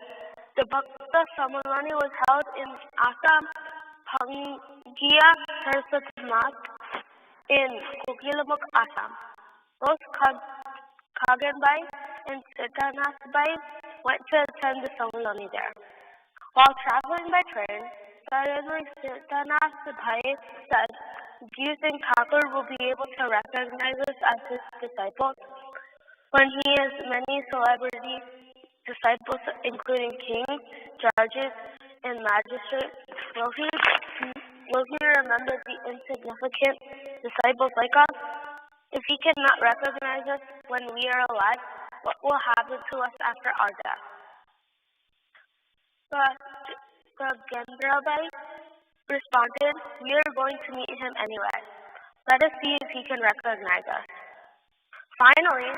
S11: the Bhakta ceremony was held in Assam, Pangia Saraswati Math in Kokilamukh, Assam. Both Kaganbai and Siddharnathbai went to attend the ceremony there. While traveling by train, suddenly Siddharnathbai said, "Do you think Thakur will be able to recognize us as his disciples when he has many celebrity disciples, including kings, judges, and magistrates? Will he remember the insignificant disciples like us? If he cannot recognize us when we are alive, what will happen to us after our death?" Gagendrabai responded, "We are going to meet him anyway. Let us see if he can recognize us." Finally,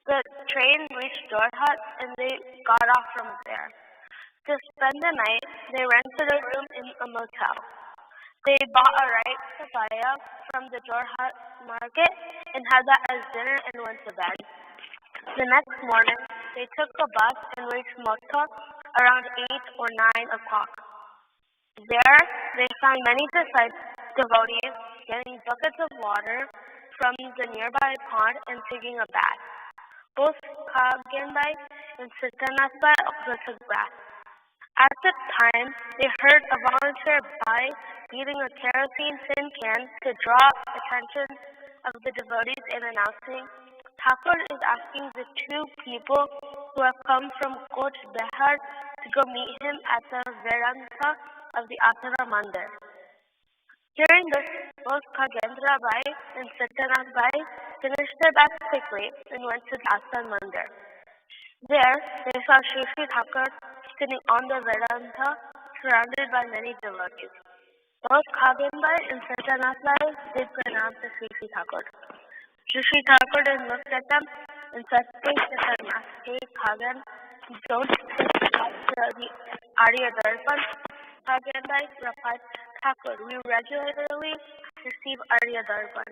S11: the train reached Jorhat and they got off from there. To spend the night, they rented a room in a motel. They bought a rice papaya from the Jorhat market and had that as dinner and went to bed. The next morning, they took a bus and reached Motha around 8 or 9 o'clock. There, they found many devotees getting buckets of water from the nearby pond and taking a bath. Both Kagenbai and Siddharnathbai also took baths. At the time, they heard a volunteer beating a kerosene tin can to draw attention of the devotees and announcing, "Thakur is asking the 2 people who have come from Koch Behar to go meet him at the veranda of the Asana Mandir." Hearing this, both Kagendrabai and Siddharnathbai finished their bath quickly and went to the Asana Mandir. There, they saw Sri Thakur sitting on the veranda, surrounded by many devotees. Both Kagenbai and Siddharnathbai did pranam to Sri Thakur. Sri Thakur then looked at them and said to Siddharnath, "Hey Kagan, don't subscribe to the Arya Darpan." Kagenbai replied, "Thakur, we regularly receive Arya Darpan."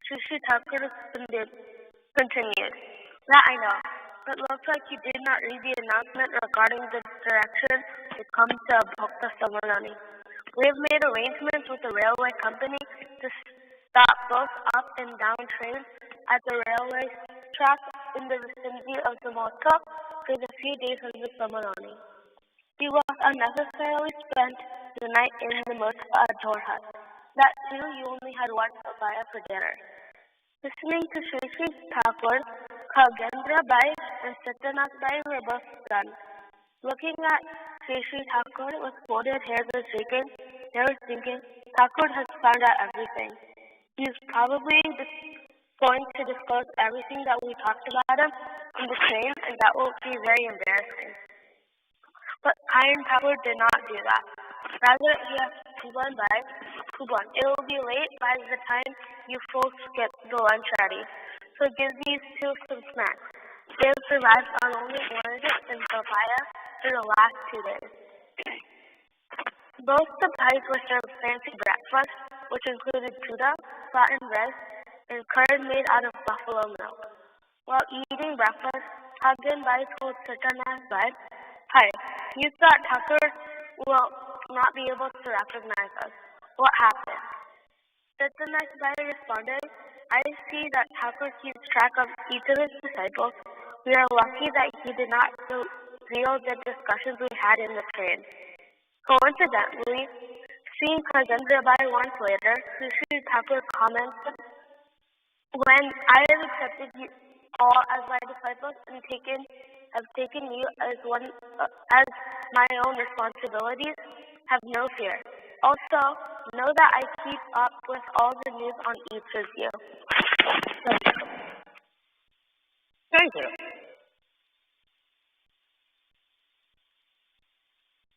S11: Sri Thakur continued, "That I know, but looks like you did not read the announcement regarding the direction to come to Bhakta Samalani. We have made arrangements with the railway company to stop both up and down trains at the railway track in the vicinity of the Motha for the few days of the Samalani. We will unnecessarily spend the night in the Motha at Jorhat. That too, you only had 1 papaya for dinner." Listening to Sri Thakur, Kagendrabai and Siddharnathbai were both stunned. Looking at Sri Thakur with folded hairs and shaking, they were thinking, "Thakur has found out everything. He is probably going to disclose everything that we talked about him in the train, and that will be very embarrassing." But Kayan Thakur did not do that. Rather, he asked Kuban, "It will be late by the time you folks get the lunch ready, so give these 2 some snacks. They have survived on only oranges and papaya for the last 2 days." Both the pies were served fancy breakfast, which included pita, flattened rice, and curd made out of buffalo milk. While eating breakfast, Kagenbai told Siddharnathbai, "Hi, you thought Thakur will not be able to recognize us. What happened?" Siddharnathbai responded, "I see that Thakur keeps track of each of his disciples. We are lucky that he did not reveal the discussions we had in the train." Coincidentally, seeing Kagendrabai once later, Sri Thakur commented, "When I have accepted you all as my disciples and have taken you as my own responsibilities, have no fear. Also, know that I keep up with all the news on each of you."
S4: Very good.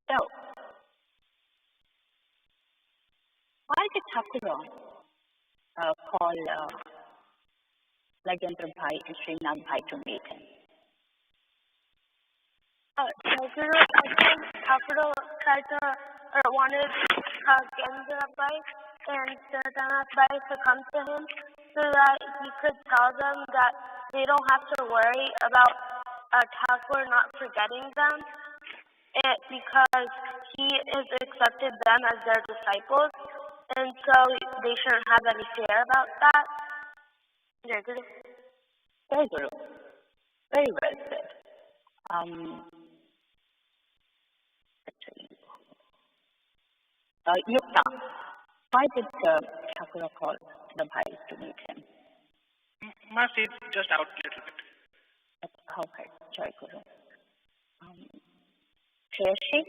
S4: So, why did Thakur call Rajendra Bhai and Srinath Bhai to meet him?
S11: Guru, I think Thakur tried to, or wanted Gendra Bai and Siddhanath Bai to come to him so that he could tell them that they don't have to worry about Thakur not forgetting them because he has accepted them as their disciples, and so they shouldn't have any fear about that. Jai Guru.
S4: Jai Guru. Very well said. Yukta, why did Thakur call the Bhais to meet him?
S8: Must it just out a little bit.
S4: Okay, Jai Guru. Shreyashi?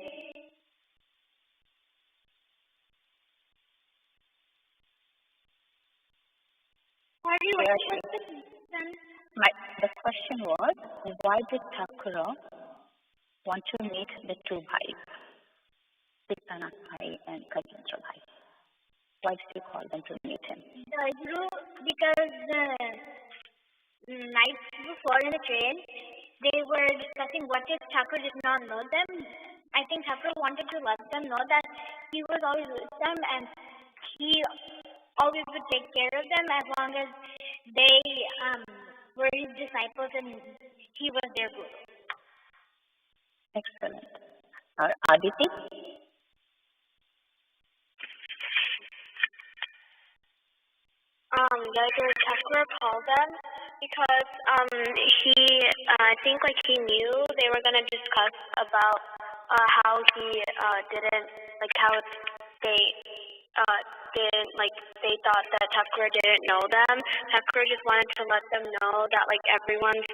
S4: The question was, why did Thakur want to meet the two Bhais, Siddhanath Bhai and Kajendra Bhai? Why did you call them to meet him?
S3: Because the night before in the train, they were discussing what if Thakur did not know them. I think Thakur wanted to let them know that he was always with them and he always would take care of them as long as they were his disciples and he was their guru.
S4: Excellent. Aditi?
S11: Thakur called them because I think he knew they were going to discuss about how he didn't, how they didn't, they thought that Thakur didn't know them. Thakur just wanted to let them know that everyone's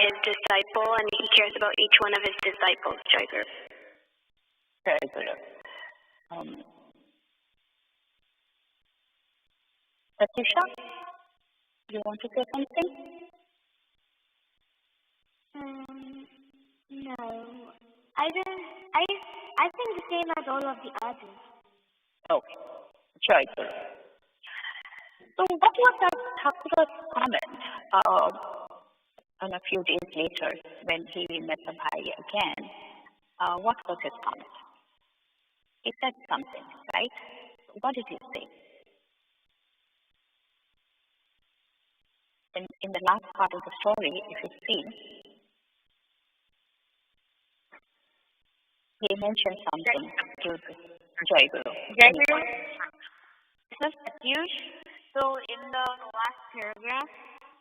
S11: his disciple and he cares about each one of his disciples. Jai Guru.
S4: Very good. Pratisha, you want to say something?
S3: No. I think the same as all of the others.
S4: Okay. Jai Guru. So what was that Thakur's comment and a few days later when he met the Bhai again? What was his comment? He said something, right? What did he say? In the last part of the story, if you see, he mentioned something to Jai Guru.
S3: Jai Guru. This is Satyush. So in the last paragraph,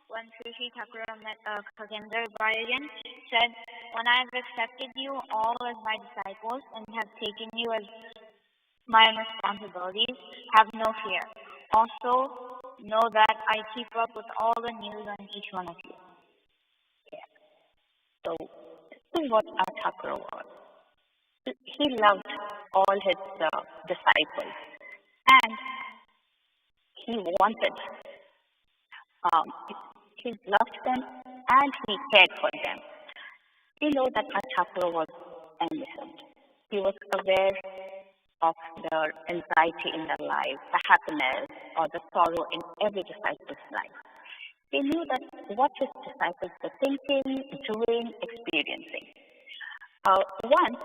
S3: when Sri Thakur met Kajendra Bhai again, said, "When I have accepted you all as my disciples and have taken you as my responsibilities, have no fear. Also, know that I keep up with all the news on each one of you."
S4: Yeah. So this is what our Thakur was. He loved all his disciples and he wanted, he loved them and he cared for them. We know that our Thakur was innocent. He was aware of their anxiety in their life, the happiness or the sorrow in every disciple's life. He knew that what his disciples were thinking, doing, experiencing. Once,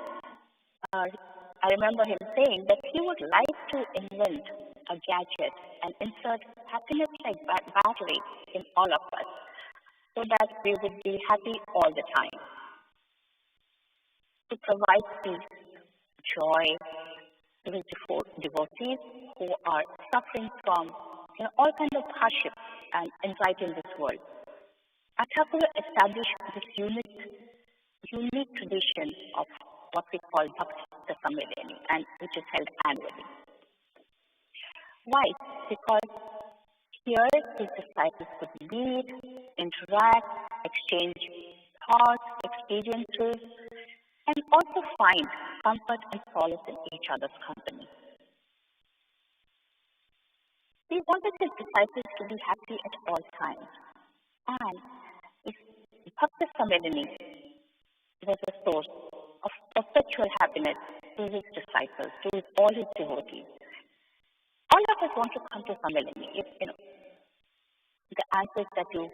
S4: I remember him saying that he would like to invent a gadget and insert happiness like battery in all of us so that we would be happy all the time. To provide peace, joy to his devotees who are suffering from all kinds of hardship and anxiety in this world. Thakur established this unique tradition of what we call Bhakti Samvedani, and which is held annually. Why? Because here his disciples could meet, interact, exchange thoughts, experiences, and also find comfort and solace in each other's company. He wanted his disciples to be happy at all times, and Bhakti Samvedani was a source of perpetual happiness to his disciples, to all his devotees. All of us want to come to Samvedani. The answers that you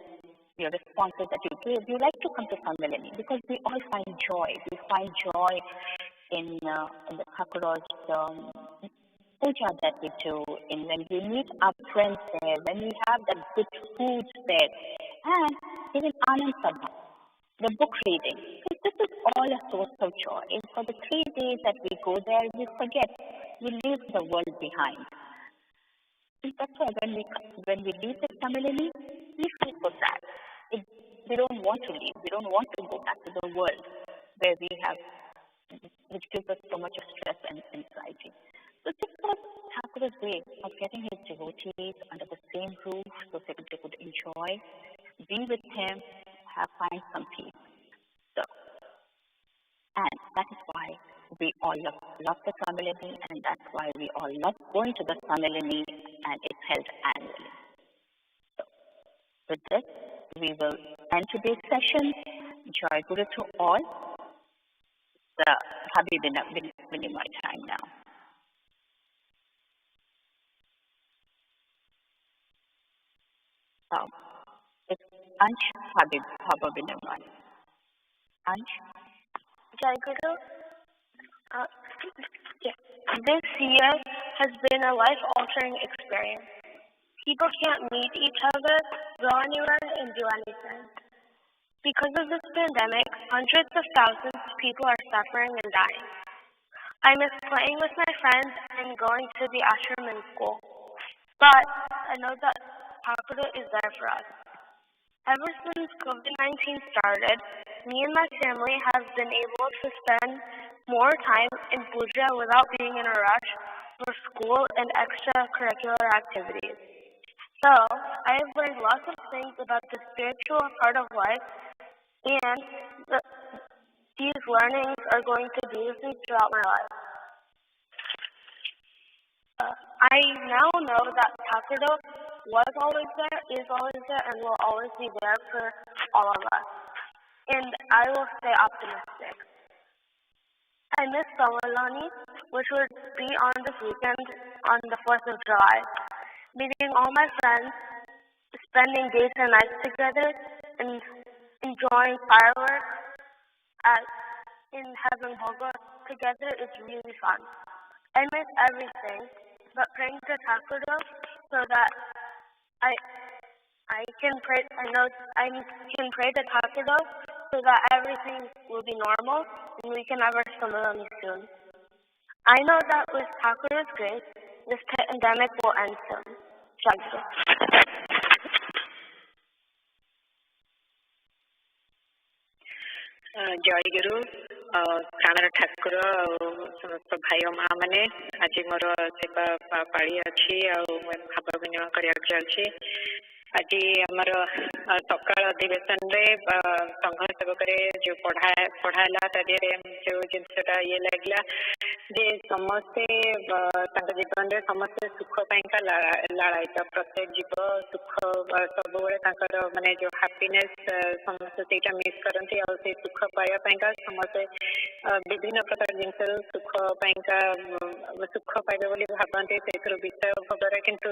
S4: your responses that you give, you like to come to Sammelini because we all find joy. We find joy in the Thakura's puja that we do, in when we meet our friends there, when we have that good food there, and even Anand Sabha, the book reading. So this is all a source of joy. And for the 3 days that we go there, we forget, we leave the world behind. And that's why when we leave the Sammelini, we feel so sad. We don't want to leave. We don't want to go back to the world where we have, which gives us so much of stress and anxiety. So this was Thakura's way of getting his devotees under the same roof so that they could enjoy, be with him, find some peace. So, and that is why we all love the Sammelini, and that's why we all love going to the Sammelini, and it's held annually. So, with this, we will end today's session. Jai Guru to all. The Habibina Vinimay time now. It's Ansh Habibinamai. Ansh?
S11: Jai Guru. This year has been a life-altering experience. People can't meet each other, go anywhere, and do anything. Because of this pandemic, hundreds of thousands of people are suffering and dying. I miss playing with my friends and going to the ashram and school. But I know that Thakura is there for us. Ever since COVID-19 started, me and my family have been able to spend more time in puja without being in a rush for school and extracurricular activities. So, I have learned lots of things about the spiritual part of life, and these learnings are going to be with me throughout my life. I now know that Thakura was always there, is always there, and will always be there for all of us. And I will stay optimistic. I miss Sammelini, which would be on this weekend on the 4th of July. Meeting all my friends, spending days and nights together, and enjoying fireworks in Heaven Bhoga together is really fun. I miss everything, but praying to Thakura so that I can pray. I know I can pray to Thakura so that everything will be normal and we can have our Sammelini soon. I know that with Thakura's grace, this pandemic will end soon. Shagri.
S6: जय गुरु प्राणर ठाकुर समस्त भाई और माँ मैंने आज मोर सेवा पाड़ी अच्छी भाव विनिमय करा चलती आज आमर सकाल अधिवेशन संघ सेवक जो पढ़ाला जो जिनसा ये लगे जे समस्ते जीवन में समस्ते सुख पाइका लाड़ित प्रत्येक जीव सुख सब माने जो हैप्पीनेस समस्ते से मिस करती से सुख पाइबा समस्ते विभिन्न प्रकार जिन सुख पाइका सुख पाइबे बोली भावती से विषय भोगर किंतु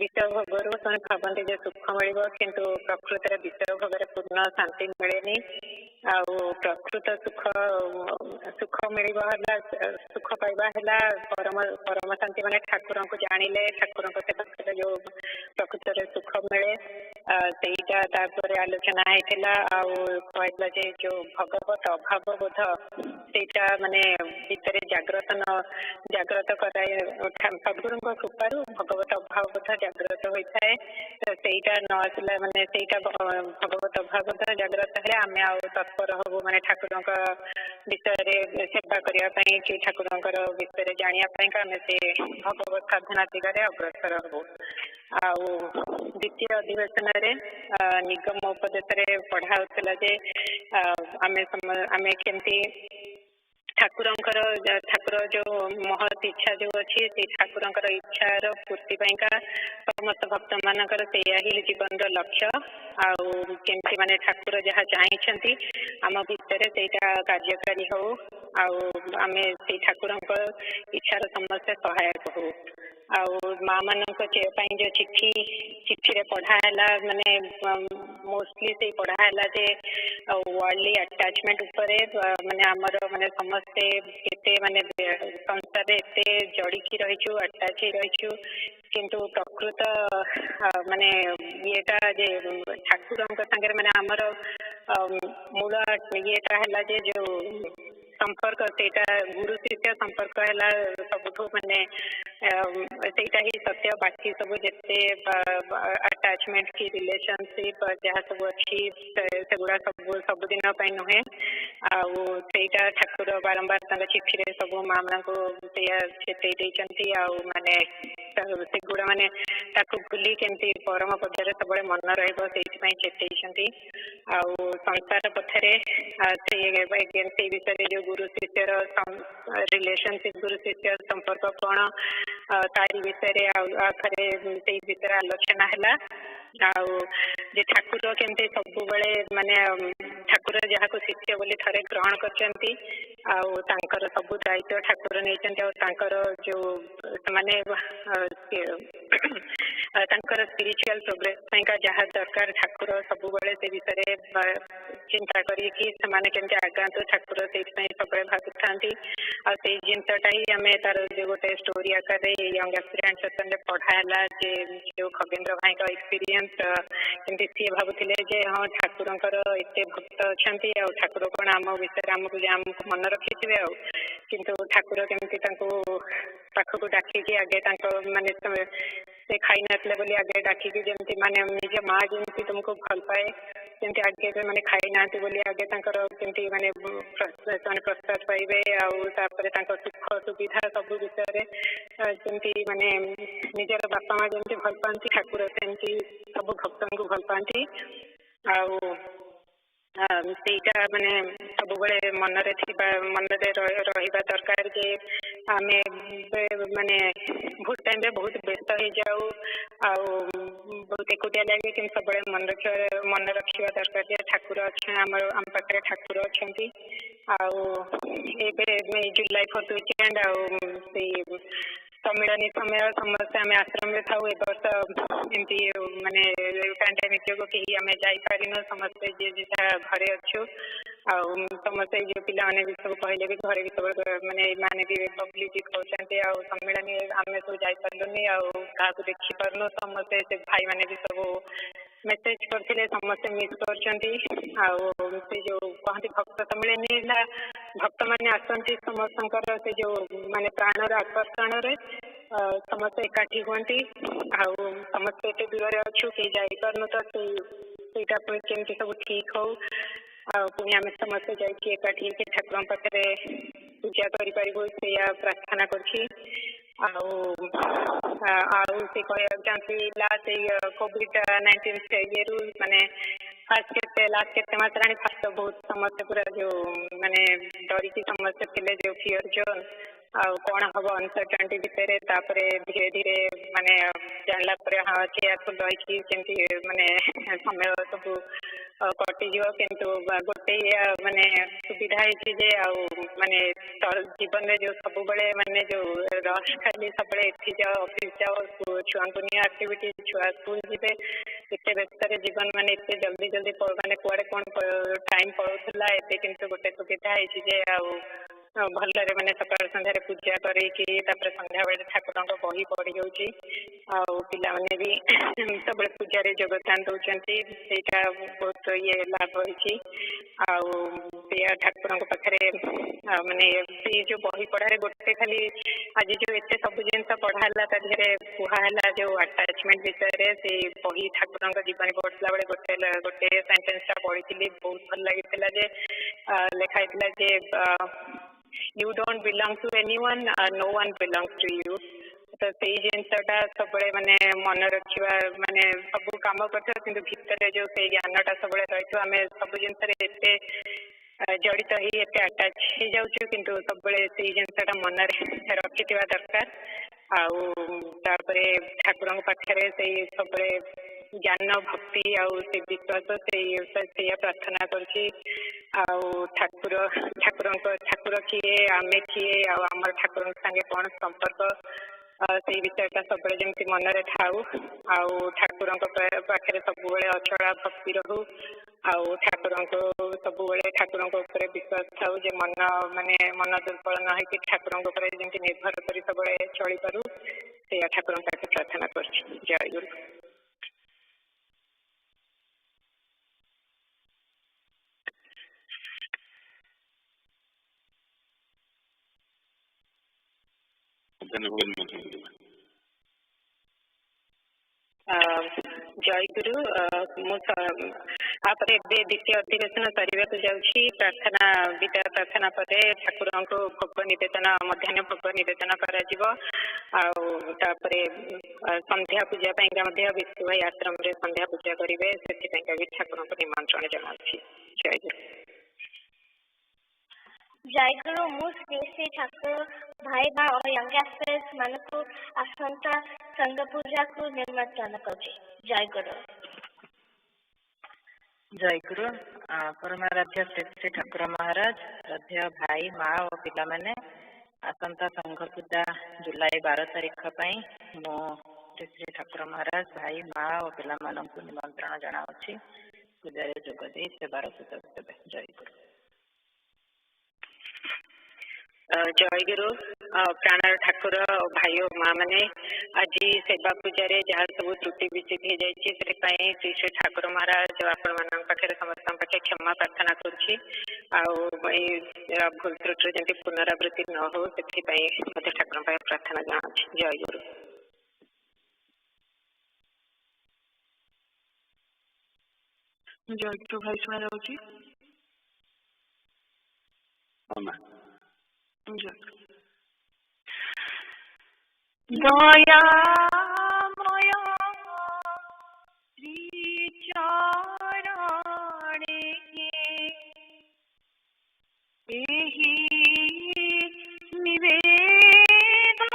S6: विषय भोगर से भावती जो सुख मिल किंतु प्रकृत विषय भोगर पूर्ण शांति मिलेनी आ प्रकृत सुख सुख मिल सुख पाइबा है परम शांति माने ठाकुर को जानिले ठाकुर से जो प्रकृत सुख मिले सेटा तापर आलोचना होता कहला जो भगवत अभाव बोध सेटा माने भीतर जागृत कराए सद्गुरु कृपारू भगवत अभाव बोध जागृत होता है सेटा न आसला माने सेटा भगवत अभाव बोध जागृत है आम तत्पर हबू माने ठाकुर विषय सेवा करने कि ठाकुर विषय जानापी आम से भगवत साधना दिगरे अग्रसर हबू द्वितीय अधिवेशन निगम उपदेश पढ़ाऊला जे आम केमती ठाकुर जो महत इच्छा जो अच्छी से ठाकुर इच्छार पूर्ति समस्त भक्त मानकर ही जीवन लक्ष्य आमती माने ठाकुर जहाँ चाहती आम भितर से कार्यकारी हो आम से ठाकुर इच्छार समस्त सहायक हो माँ मान जो चिट्ठी रे पढ़ाला माने मोस्टली से पढ़ा है वर्ल्डली अटैचमेंट उपरे माने आमर माने समस्ते केते माने संसार एते जड़िकी रहिछु अटैच रहिछु किंतु प्रकृत माने येटा जे ठाकुरंक संगे माने आमर मूल येटा है जे जो संपर्क सेटा गुरु शिष्य संपर्क है सबुठू माने सेटा ही सत्य बाकी सब जिते अटैचमेंट की रिलेशनशिप जहाँ सब अच्छी से गुड़ा सबुदिन नुहे आईटा ठाकुर बारंबार चिठी सब माँ मान को चेतई माने से गुड़ा माने भूली केमती परम पदर सब मन रही संसार पथरे से विषय जो गुरु शिष्यर रिलेशनशिप गुरु शिष्य संपर्क कौन तारी विषय से विषय आलोचना है जे ठाकुर केमती सब बड़े माने ठाकुर जहाँ को शिष्य बोली थरे ग्रहण करचंती सब दायित्व ठाकुर नहीं जो माने स्पिरिचुअल प्रोग्रेस जहाँ दरकार ठाकुर सब बड़े से विषय चिंता करी केमती आगा तो ठाकुर से सब भागु था जिनटा ही आम तार जो गोटे स्टोरी आकार यंग एस्पिरेंट सेशन पढ़ाला जो खगेन्द्र भाई का एक्सपीरियंस केमती सी भावुले जे हाँ ठाकुर एत भक्त अच्छा ठाकुर कौन आम विषय आमको मन रखी थे किंतु ठाकुर केमती पाखक डाकिकी आगे माने से खाई नथिले बोली आगे डाकिकी जमती माने निज माँ जमती तुमको भल पाए जमती आगे माने खाई ना बोली आगे केमती माने प्रसाद पाइबे आउे सुख सुविधा सब विषय जमती माने निजर बापा माँ जमती भल पाती ठाकुर सेमती सब भक्त को भल पाती सेटा माने सब बड़े मन रहा दरकार जे आम माने बहुत टाइम बहुत व्यस्त हो जाऊ बहुत एकुटिया लगे कि सब मन रखा दरकार जे ठाकुर अच्छा आम पाखे ठाकुर अच्छा जुलाई 4th वीकेंड सम्मिलनी समय समस्ते आम आश्रम में था वर्ष एमती माने पैंडेमिक जो कहीं आम जापारिन समस्ते जी घरे अच्छु समस्ते जो पिला माने भी सब कहले भी घरे भी सब माने माने भी पब्लिक कहते सम्मिलनी आम सब जापारूनी क्या देखी पार्न समस्ते से भाई माने भी सब मेसेज करते समस्ते मिस कर जो कहती भक्त सम्मिलनी भक्त मैंने आसती समस्त से जो माने प्राणर आकर्षण समस्ते एकाठी हुंती समस्ते एत दूर अच्छु कहीं जापार तो केमती सब ठीक हो पुणी आम समस्ते जाइए एकाठी ठाकुर पाखे पूजा करूँ से प्रार्थना कर कोविड-19 ये माने फास्ट के लास्ट के मास फास्ट बहुत समस्या पूरा जो माने डरिकी समस्या थे जो फियर जोन कौन हम अनसर्टेनिटी भितर धीरे धीरे माने जानला हाँ केयरफुल रही माने समय सब कटिज किंतु गोटे माने सुविधा जे माने जीवन में जो सब बड़े माने जो रश खाली सब एथि जाओ ऑफिस जाओ छुआ को न्यू एक्टिविटी छुआ स्कूल जीवे एत व्यस्त जीवन माने एत जल्दी जल्दी माने कुआड़े कौन टाइम पड़ूला एत किंतु गोटे सुविधा है भलरे माने सकाळ संध्या पूजा करेकी संध्या बेले ठाकुर बही पड़ी जाऊँगी पिला माने भी सब पूजा योगदान दौरान सेटा बहुत ये लाभ रही ठाकुर पाखे माने जो बही पढ़ारे गोटे खाली आज जो एत सब जिनस पढ़ाला ताधे कुहला जो आटाचमेंट विषय से बही ठाकुर जीवन पढ़ला बेले गोटे गोटे सेंटेंसटा पढ़ी बहुत भल लगी लिखाई जे you don't belong to anyone no one belongs to you तो से जिनसटा सब माने मन रखा माने सब कम कर भितर जो से ज्ञानटा सब रही आम सब जिन जड़ित ही एत आटाच हो जाऊँ किंतु सब से जिनसटा मन रखि दरकार आउे ठाकुर पाखे से सब ज्ञान भक्ति से विश्वास से प्रार्थना कर ठाकुर किए आमे किए आम ठाकुर संगे कौन संपर्क से विषयटा सब जमी मनरे थाऊ आउ ठाकुर पाखे सब अचला भक्ति रहू आउ ठाकुर सब ठाकुर विश्वास थाऊ जे मन माने मन दुर्बल न हो ठाकुर जमी निर्भर कर सब चली पारू से ठाकुर पाखे प्रार्थना कर। जय गुरु। जय गुरु। मुझे द्वितीय अधिवेशन करने को जाऊँगी। प्रार्थना विद्या प्रार्थना पर ठाकुर को भोग निवेदन मध्याह्न भोग निवेदन करा संध्या पूजा विष्णु भाई आश्रम रे संध्या पूजा करेंगे से ठाकुर को निमंत्रण जनाऊँगी। जय गुरु।
S3: जय गुरु। मुझे ठाकुर भाई और यंगस्टर्स मन को आसंता संघ पूजा को निमंत्रण करुँगी। जय गुरु।
S12: जय गुरु। परमाराध्य श्री ठाकुर महाराज राध्य भाई माँ और पिला माने आसंता संघ पूजा जुलाई 12 तारीख मु श्री ठाकुर महाराज भाई माँ और पिला मानक निमंत्रण जनाऊँगी पूजा जोग दे सेवार सुযোগ देवे। जय गुरु।
S6: जय गुरु। प्राण ठाकुर भाई और माँ मैंने आज सेवा पूजार जहाँ सब त्रुटि विचित हो जाए श्री श्री ठाकुर महाराज आपण मान पाखे समस्त पाखे क्षमा प्रार्थना करुँची भूल त्रुटि जमी पुनरावृत्ति न हो से ठाकुर प्रार्थना जनाऊँ। जय गुरु।
S1: जय गुरु भाई शुणा जाऊँगी।
S13: दयामय श्री चरणे एहि निवेदन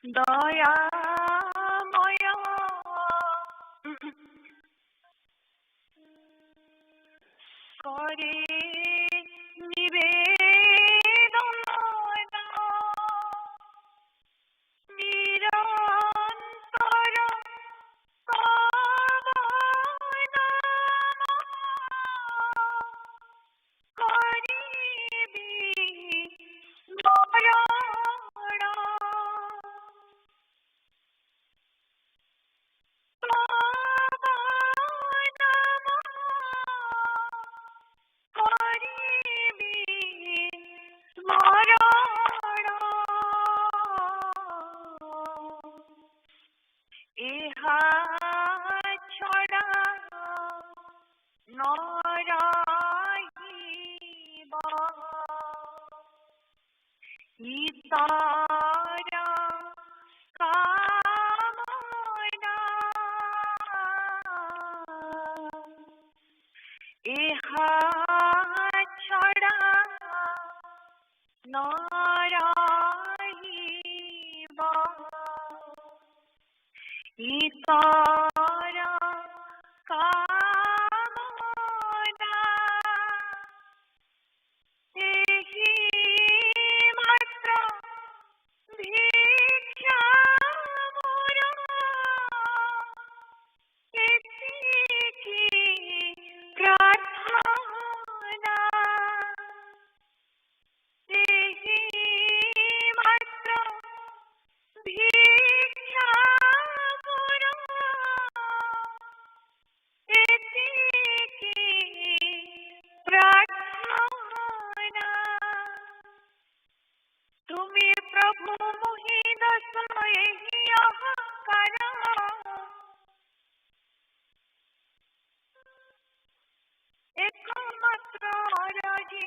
S13: दयामय करे निवेदन निरंतर कामना करिबि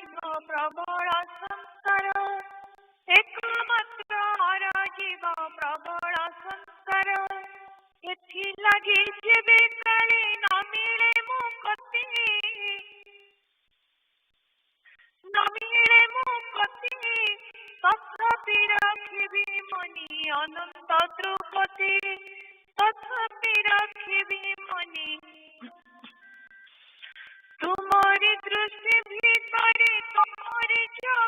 S13: स्मरण प्रबल संस्कार एकमात्र जीव प्रबल संस्कार एथि लगी जेबे काली न मिले मो कति तथापि रखिबी मनी अनंत द्रुपति तथापि रखिबी मनी तुम्हारी दृष्टि भीतरे तुम्हारी जगत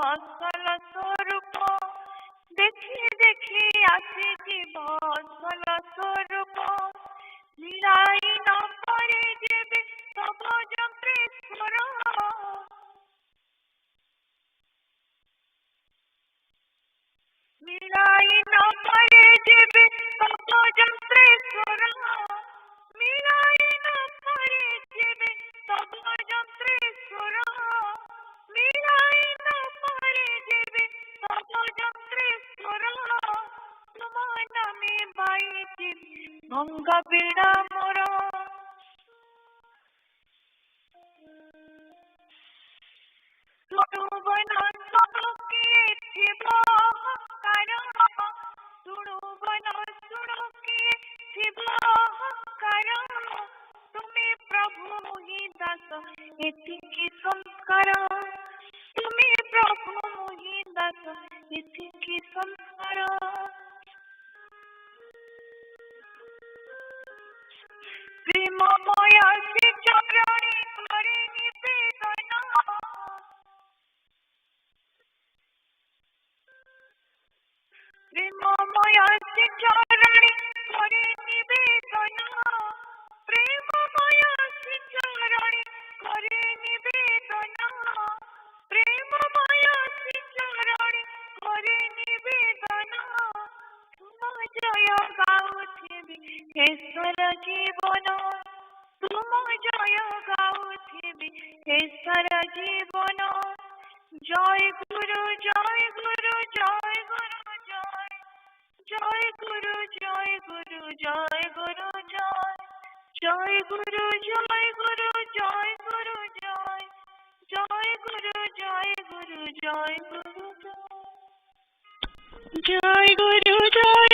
S13: ଅସଲ ସ୍ୱରୂପ ଦେଖି ଦେଖି ଆସିଯିବ ଅସଲ ସ୍ୱରୂପ ମିଳାଇ ନ ପାରେ ଯେବେ ତବ ଯନ୍ତ୍ରେଶ୍ୱର ମିଳାଇ ନ ପାରେ ଯେବେ ତବ ଯନ୍ତ୍ରେଶ୍ୱର ମିଳାଇ ନ ପାରେ ଯେବେ ତବ ଯନ୍ତ୍ରେଶ୍ୱର ମିଳାଇ ନ ପାରେ ଯେବେ ତବ ଯନ୍ତ୍ରେଶ୍ୱର ତୁମ ନାମେ ବାଇଛି ଭଙ୍ଗ ପୀଡ଼ା ମୋର ତୁଣୁବନ ସବୁ କିଏ ଥିବ ଅହଙ୍କାର ତୁଣୁବନ ଶୁଣୁ କିଏ ଥିବ ଅହଙ୍କାର ତୁମେ ପ୍ରଭୁ ମୋହି ଦାସ ଏତିକି ସଂସ୍କାର ତୁମେ ପ୍ରଭୁ ମୋହି ଦାସ ଏତିକି ସଂସ୍କାର ପ୍ରେମମୟ ସେ ଚରଣୀ କରେ ନିବେଦନ ପ୍ରେମମୟ ସେ ଚରଣୀ କରେ ନିବେଦନ ପ୍ରେମମୟ ସେ ଚରଣୀ କରେ ନିବେଦନ ପ୍ରେମମୟ ସେ ଚରଣୀ କରେ ନିବେଦନ ତୁମ ଜୟ ଗାଉଥିବି ଈଶ୍ୱର ଜୀବନ ତୁମ ଜୟ ଗାଉଥିବି ଈଶ୍ୱର ଜୀବନ জয় গুরু জয় গুরু জয় গুরু জয় জয় গুরু জয় গুরু জয় গুরু জয় জয় গুরু জয় গুরু জয় গুরু জয় জয় গুরু জয় গুরু জয় গুরু জয় জয় গুরু জয়